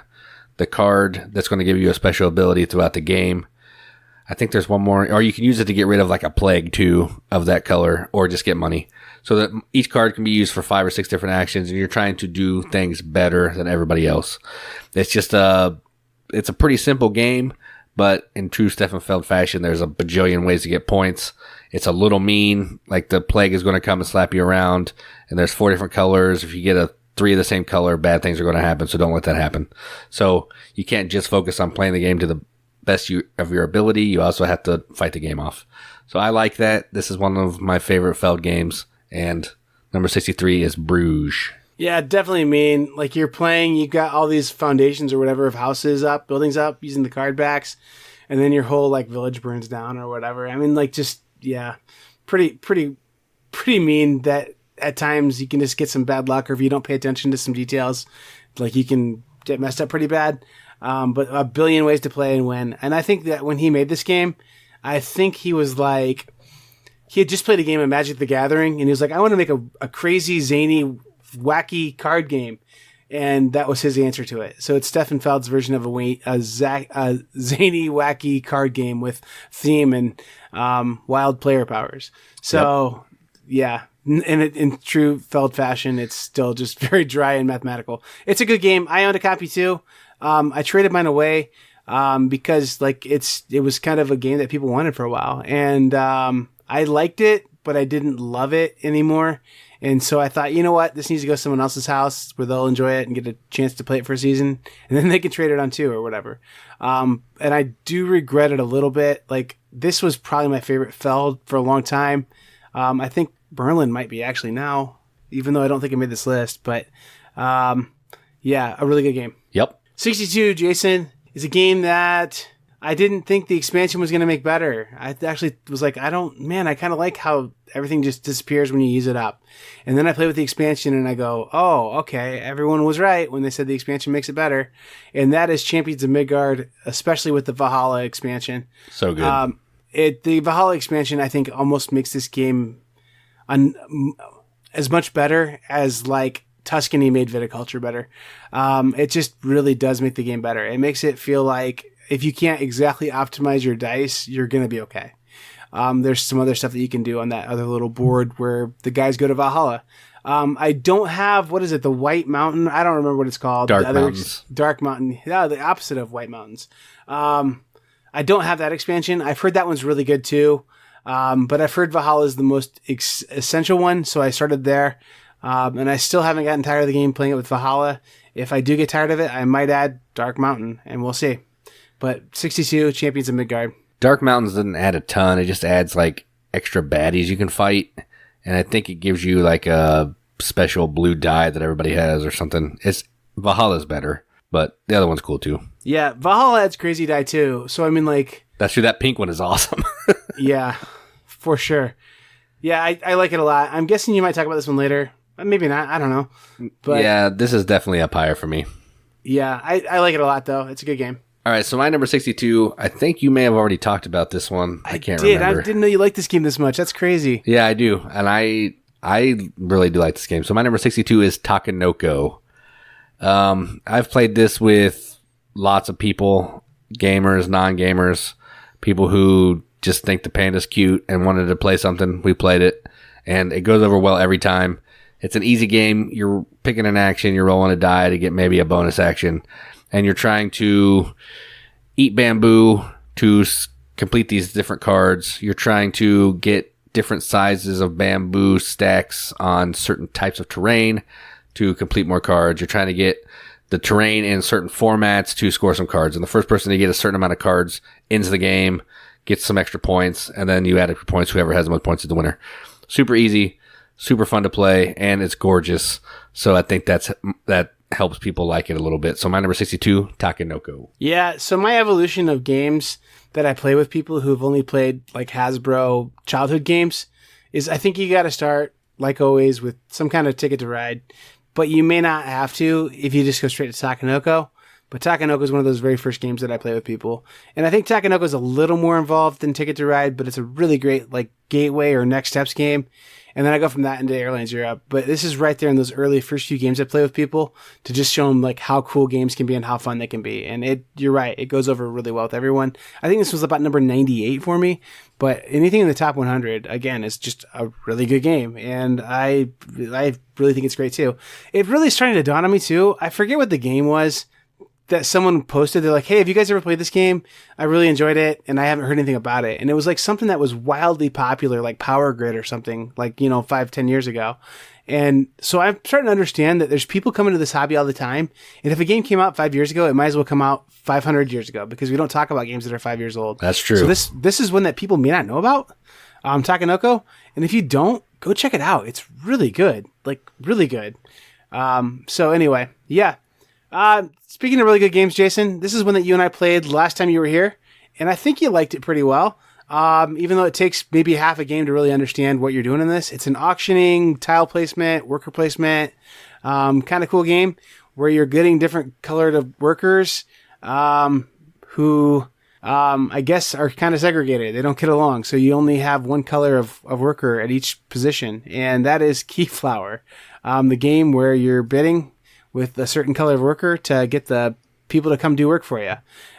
the card that's going to give you a special ability throughout the game. I think there's one more, or you can use it to get rid of like a plague too of that color, or just get money. So that each card can be used for 5 or 6 different actions, and you're trying to do things better than everybody else. It's just it's a pretty simple game, but in true Stefan Feld fashion, there's a bajillion ways to get points. It's a little mean, like the plague is going to come and slap you around, and there's 4 different colors. If you get 3 of the same color, bad things are going to happen, so don't let that happen. So you can't just focus on playing the game to the best of your ability. You also have to fight the game off. So I like that. This is one of my favorite Feld games, and number 63 is Bruges. Yeah, definitely mean. Like you're playing, you've got all these foundations or whatever of houses up, buildings up, using the card backs, and then your whole like village burns down or whatever. I mean, like just, yeah, pretty mean that at times you can just get some bad luck, or if you don't pay attention to some details, like you can get messed up pretty bad. But a billion ways to play and win. And I think that when he made this game, I think he was like, he had just played a game of Magic the Gathering, and he was like, I want to make a crazy, zany, wacky card game. And that was his answer to it. So it's Stefan Feld's version of a zany, wacky card game with theme and wild player powers. So, yeah. In true Feld fashion, it's still just very dry and mathematical. It's a good game. I owned a copy too. I traded mine away because like it was kind of a game that people wanted for a while, and I liked it, but I didn't love it anymore. And so I thought, you know what, this needs to go to someone else's house where they'll enjoy it and get a chance to play it for a season, and then they can trade it on too or whatever. And I do regret it a little bit. Like this was probably my favorite Feld for a long time. I think Berlin might be actually now, even though I don't think I made this list. But yeah, a really good game. Yep. 62, Jason, is a game that I didn't think the expansion was going to make better. I actually was like, I kind of like how everything just disappears when you use it up. And then I play with the expansion and I go, oh, okay, everyone was right when they said the expansion makes it better. And that is Champions of Midgard, especially with the Valhalla expansion. So good. The Valhalla expansion, I think, almost makes this game as much better as like Tuscany made viticulture better. It just really does make the game better. It makes it feel like if you can't exactly optimize your dice, you're going to be okay. There's some other stuff that you can do on that other little board where the guys go to Valhalla. I don't have, what is it, the White Mountain? I don't remember what it's called. Mountains. Dark Mountain. Yeah, the opposite of White Mountains. I don't have that expansion. I've heard that one's really good too. But I've heard Valhalla is the most essential one, so I started there. And I still haven't gotten tired of the game playing it with Valhalla. If I do get tired of it, I might add Dark Mountain, and we'll see. But 62, Champions of Midgard. Dark Mountains doesn't add a ton. It just adds like extra baddies you can fight. And I think it gives you like a special blue dye that everybody has or something. Valhalla's better, but the other one's cool too. Yeah, Valhalla adds crazy dye too. So I mean like... That's true. That pink one is awesome. Yeah, for sure. Yeah, I like it a lot. I'm guessing you might talk about this one later. Maybe not. I don't know. But yeah, this is definitely up higher for me. Yeah, I like it a lot though. It's a good game. All right, so my number 62, I think you may have already talked about this one. I can't remember. I didn't know you liked this game this much. That's crazy. Yeah, I do. And I really do like this game. So my number 62 is Takenoko. I've played this with lots of people, gamers, non-gamers, people who just think the panda's cute and wanted to play something. We played it, and it goes over well every time. It's an easy game. You're picking an action, you're rolling a die to get maybe a bonus action, and you're trying to eat bamboo to complete these different cards. You're trying to get different sizes of bamboo stacks on certain types of terrain to complete more cards. You're trying to get the terrain in certain formats to score some cards. And the first person to get a certain amount of cards ends the game, gets some extra points, and then you add extra points. Whoever has the most points is the winner. Super easy, super fun to play, and it's gorgeous. So I think that helps people like it a little bit. So my number 62, Takenoko. Yeah, so my evolution of games that I play with people who've only played like Hasbro childhood games is I think you got to start, like always, with some kind of Ticket to Ride. But you may not have to if you just go straight to Takenoko. But Takenoko is one of those very first games that I play with people. And I think Takenoko is a little more involved than Ticket to Ride, but it's a really great like gateway or next steps game. And then I go from that into Airlines Europe. But this is right there in those early first few games I play with people to just show them like how cool games can be and how fun they can be. And you're right, it goes over really well with everyone. I think this was about number 98 for me. But anything in the top 100, again, is just a really good game. And I really think it's great too. It really is starting to dawn on me too. I forget what the game was that someone posted. They're like, hey, have you guys ever played this game? I really enjoyed it, and I haven't heard anything about it. And it was like something that was wildly popular, like Power Grid or something, like, 5-10 years ago. And so I'm starting to understand that there's people coming to this hobby all the time. And if a game came out 5 years ago, it might as well come out 500 years ago, because we don't talk about games that are 5 years old. That's true. So this is one that people may not know about, Takenoko. And if you don't, go check it out. It's really good, like really good. So anyway, yeah. Speaking of really good games, Jason, this is one that you and I played last time you were here, and I think you liked it pretty well. Even though it takes maybe half a game to really understand what you're doing in this. It's an auctioning, tile placement, worker placement, kind of cool game where you're getting different colored workers who I guess are kind of segregated. They don't get along, so you only have one color of worker at each position, and that is Keyflower, the game where you're bidding with a certain color of worker to get the people to come do work for you.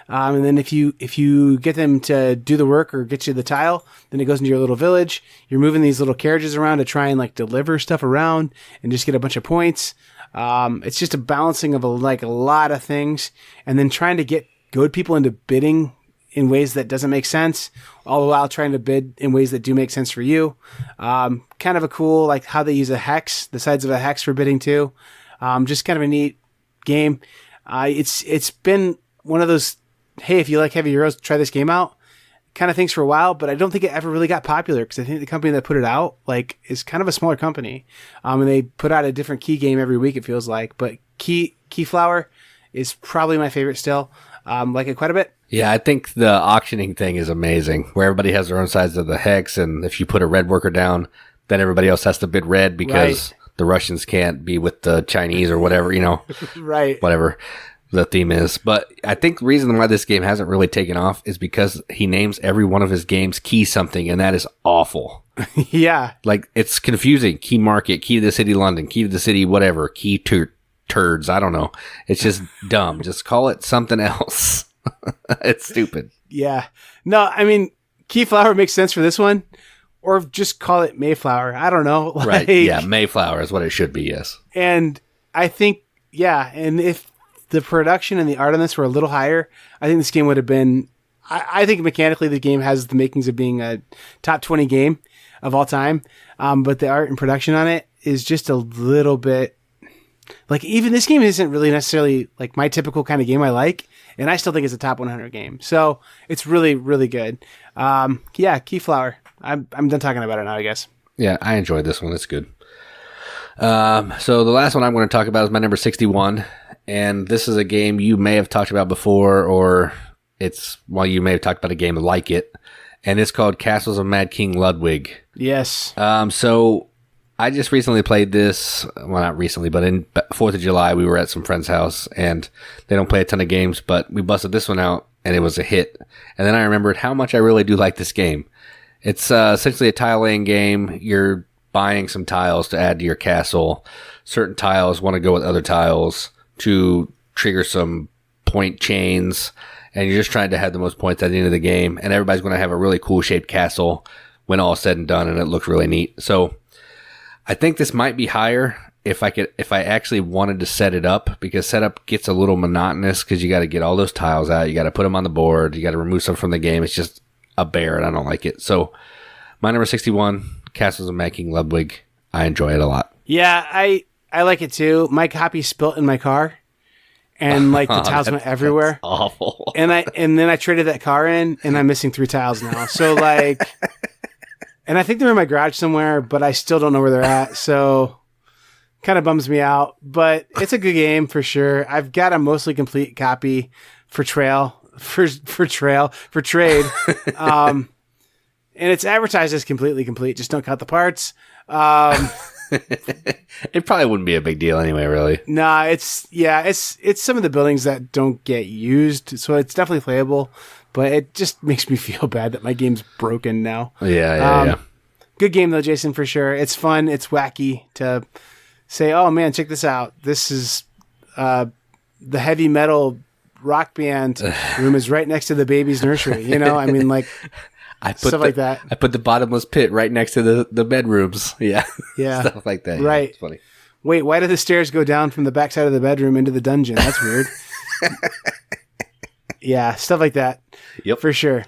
And then if you get them to do the work or get you the tile, then it goes into your little village. You're moving these little carriages around to try and like deliver stuff around and just get a bunch of points. It's just a balancing of a lot of things, and then trying to get good people into bidding in ways that doesn't make sense, all the while trying to bid in ways that do make sense for you. Kind of a cool, like how they use a hex, the sides of a hex for bidding too. Just kind of a neat game. It's been one of those, hey, if you like Heavy Heroes, try this game out kind of things for a while, but I don't think it ever really got popular because I think the company that put it out is kind of a smaller company. And they put out a different key game every week, it feels like. But Keyflower is probably my favorite still. Like it quite a bit. Yeah, I think the auctioning thing is amazing, where everybody has their own sides of the hex, and if you put a red worker down, then everybody else has to bid red because the Russians can't be with the Chinese or whatever, right. Whatever the theme is. But I think the reason why this game hasn't really taken off is because he names every one of his games Key something, and that is awful. Yeah. Like, it's confusing. Key Market, Key to the City London, Key to the City whatever, Key to Turds, I don't know. It's just dumb. Just call it something else. It's stupid. Yeah. No, I mean, Keyflower makes sense for this one. Or just call it Mayflower. I don't know. Right. Yeah, Mayflower is what it should be, yes. And I think, yeah, and if the production and the art on this were a little higher, I think this game would have been... I think mechanically the game has the makings of being a top 20 game of all time. But the art and production on it is just a little bit... Like, even this game isn't really necessarily like my typical kind of game I like, and I still think it's a top 100 game. So it's really, really good. Yeah, Keyflower. I'm done talking about it now, I guess. Yeah, I enjoyed this one. It's good. So the last one I'm going to talk about is my number 61, and this is a game you may have talked about before, or you may have talked about a game like it, and it's called Castles of Mad King Ludwig. Yes. So I just recently played this. Well, not recently, but in 4th of July, we were at some friend's house, and they don't play a ton of games, but we busted this one out, and it was a hit. And then I remembered how much I really do like this game. It's essentially a tile laying game. You're buying some tiles to add to your castle. Certain tiles want to go with other tiles to trigger some point chains, and you're just trying to have the most points at the end of the game. And everybody's going to have a really cool shaped castle when all is said and done, and it looks really neat. So I think this might be higher if I actually wanted to set it up, because setup gets a little monotonous because you got to get all those tiles out. You got to put them on the board. You got to remove some from the game. It's just a bear, and I don't like it. So my number 61, Castles of Mad King Ludwig. I enjoy it a lot. Yeah, I like it too. My copy spilt in my car, and the tiles went everywhere. That's awful. And then I traded that car in, and I'm missing 3 tiles now. So and I think they're in my garage somewhere, but I still don't know where they're at. So kind of bums me out, but it's a good game for sure. I've got a mostly complete copy for trade. And it's advertised as completely complete. Just don't count the parts. It probably wouldn't be a big deal anyway, really. Nah, it's some of the buildings that don't get used, so it's definitely playable, but it just makes me feel bad that my game's broken now. Yeah. But Good game, though, Jason, for sure. It's fun. It's wacky to say, oh, man, check this out. This is the heavy metal rock band room is right next to the baby's nursery. You know, I mean, like, stuff like that. I put the bottomless pit right next to the bedrooms. Yeah. Yeah. Stuff like that. Right. Yeah, it's funny. Wait, why do the stairs go down from the backside of the bedroom into the dungeon? That's weird. Yeah, stuff like that. Yep. For sure.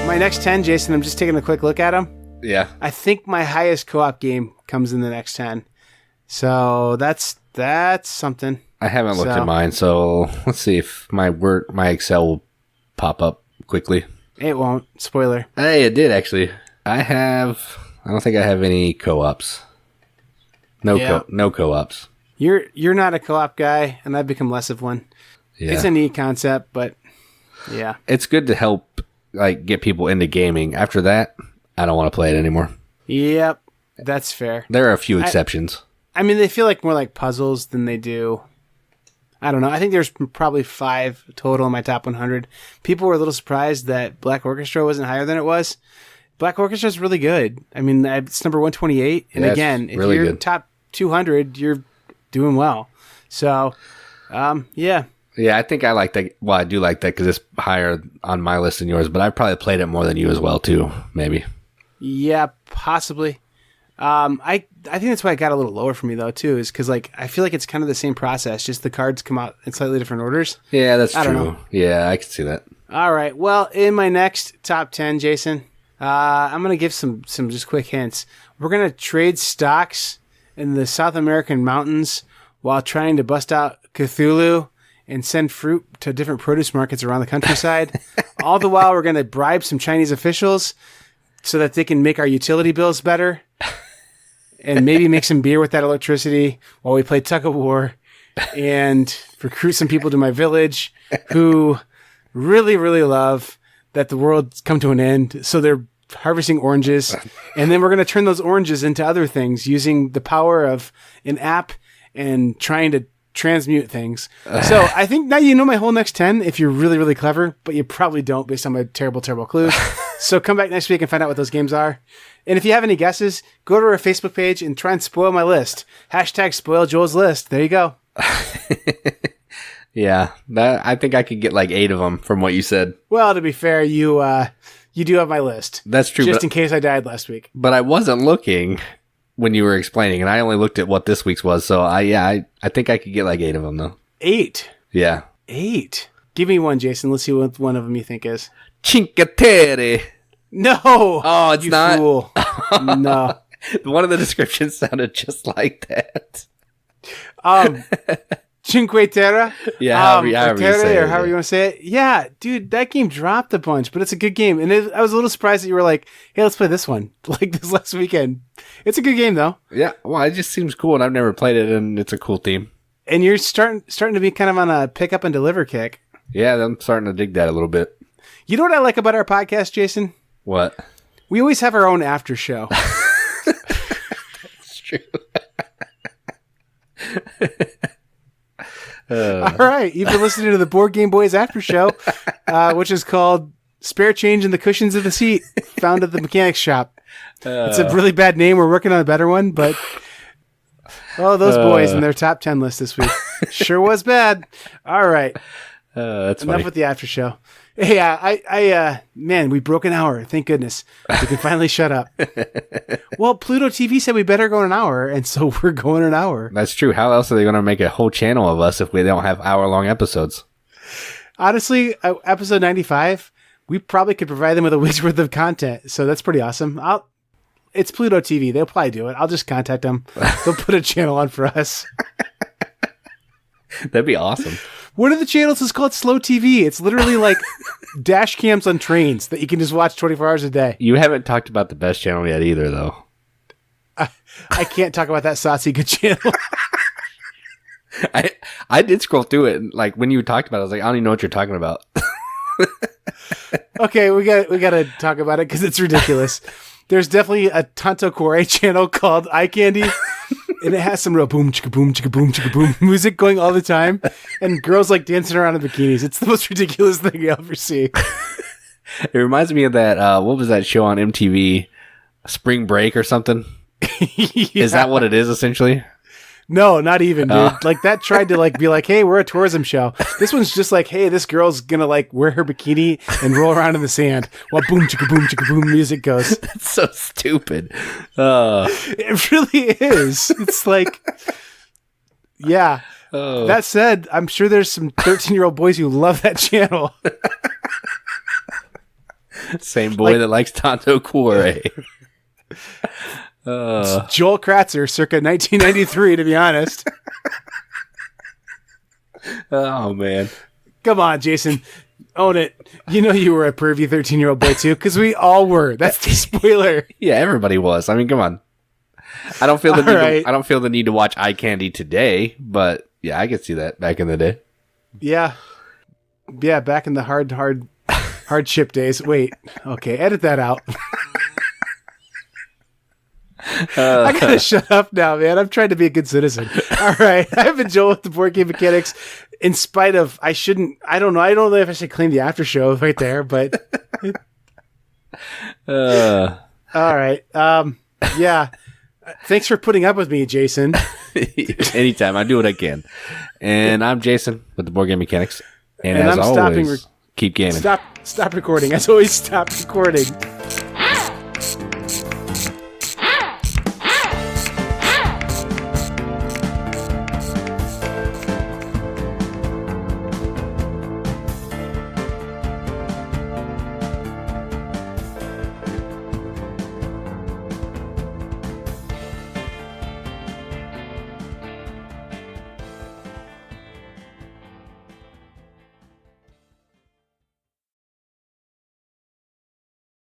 My next 10, Jason, I'm just taking a quick look at them. Yeah. I think my highest co-op game comes in the next 10. So that's something. I haven't looked at mine, so let's see if my Excel will pop up quickly. It won't. Spoiler. Hey, it did actually. I don't think I have any co-ops. No co-ops. You're not a co-op guy, and I've become less of one. Yeah. It's a neat concept, but yeah. It's good to help like get people into gaming. After that, I don't want to play it anymore. Yep. That's fair. There are a few exceptions. I mean, they feel like more like puzzles than they do. I don't know. I think there's probably 5 total in my top 100. People were a little surprised that Black Orchestra wasn't higher than it was. Black Orchestra is really good. I mean, it's number 128. And again, if you're top 200, you're doing well. So, yeah. Yeah, I think I like that. Well, I do like that because it's higher on my list than yours, but I've probably played it more than you as well, too, maybe. Yeah, possibly. I think that's why it got a little lower for me, though, too, is because, like, I feel like it's kind of the same process, just the cards come out in slightly different orders. Yeah, that's true. I don't know. Yeah, I can see that. All right. Well, in my next top 10, Jason, I'm going to give some just quick hints. We're going to trade stocks in the South American mountains while trying to bust out Cthulhu and send fruit to different produce markets around the countryside. All the while, we're going to bribe some Chinese officials so that they can make our utility bills better and maybe make some beer with that electricity while we play tug of war and recruit some people to my village who really, really love that the world's come to an end. So they're harvesting oranges, and then we're going to turn those oranges into other things using the power of an app and trying to transmute things. So I think now you know my whole next 10 if you're really, really clever, but you probably don't based on my terrible, terrible clues. So come back next week and find out what those games are. And if you have any guesses, go to our Facebook page and try and spoil my list. # spoil Joel's list. There you go. Yeah, I think I could get like 8 of them from what you said. Well, to be fair, you do have my list. That's true. Just in case I died last week. But I wasn't looking when you were explaining, and I only looked at what this week's was. So I think I could get like 8 of them though. 8? Yeah. 8. Give me one, Jason. Let's see what one of them you think is. Cinque Terre. No. Oh, it's you not. Fool. No. One of the descriptions sounded just like that. Cinque Terre? Yeah, however you say it. Or however you want to say it. Yeah, dude, that game dropped a bunch, but it's a good game. And I was a little surprised that you were like, hey, let's play this one, like this last weekend. It's a good game, though. Yeah, well, it just seems cool, and I've never played it, and it's a cool theme. And you're starting to be kind of on a pick up and deliver kick. Yeah, I'm starting to dig that a little bit. You know what I like about our podcast, Jason? What? We always have our own after show. That's true. All right. You've been listening to the Board Game Boys after show, which is called Spare Change in the Cushions of the Seat, found at the mechanics shop. It's a really bad name. We're working on a better one, but those boys and their top 10 list this week sure was bad. All right. That's enough funny. with the after show. Yeah, man, we broke an hour. Thank goodness. We can finally shut up. Well, PlutoTV said we better go an hour, and so we're going an hour. That's true. How else are they going to make a whole channel of us if we don't have hour-long episodes? Honestly, episode 95, we probably could provide them with a week's worth of content, so that's pretty awesome. It's PlutoTV. They'll probably do it. I'll just contact them. They'll put a channel on for us. That'd be awesome. One of the channels is called Slow TV. It's literally like dash cams on trains that you can just watch 24 hours a day. You haven't talked about the best channel yet either, though. I can't talk about that saucy good channel. I did scroll through it, and like when you talked about it, I was like, I don't even know what you're talking about. Okay, we got to talk about it because it's ridiculous. There's definitely a Tanto Cuore channel called Eye Candy. And it has some real boom, chicka boom, chicka boom, chicka boom music going all the time. And girls like dancing around in bikinis. It's the most ridiculous thing you ever see. It reminds me of that, what was that show on MTV? Spring Break or something? Yeah. Is that what it is, essentially? No, not even, dude. Like, that tried to, like, be like, hey, we're a tourism show. This one's just like, hey, this girl's gonna, like, wear her bikini and roll around in the sand while boom, chicka boom music goes. That's so stupid. It really is. It's like, yeah. That said, I'm sure there's some 13-year-old boys who love that channel. Same boy that likes Tanto Cuore. It's Joel Kratzer, circa 1993, to be honest. Oh, man. Come on, Jason. Own it. You know you were a pervy 13-year-old boy, too, because we all were. That's the spoiler. Yeah, everybody was. I mean, come on. I don't feel the need to watch Eye Candy today, but yeah, I could see that back in the day. Yeah. Yeah, back in the hardship days. Wait. Okay, edit that out. I gotta shut up now, man. I'm trying to be a good citizen. All right. I've been Joel with the Board Game Mechanics. In spite of, I don't know if I should claim the after show right there, but. All right. Yeah. Thanks for putting up with me, Jason. Anytime. I do what I can. And I'm Jason with the Board Game Mechanics. And as I'm always, keep gaming. Stop recording. As always, stop recording.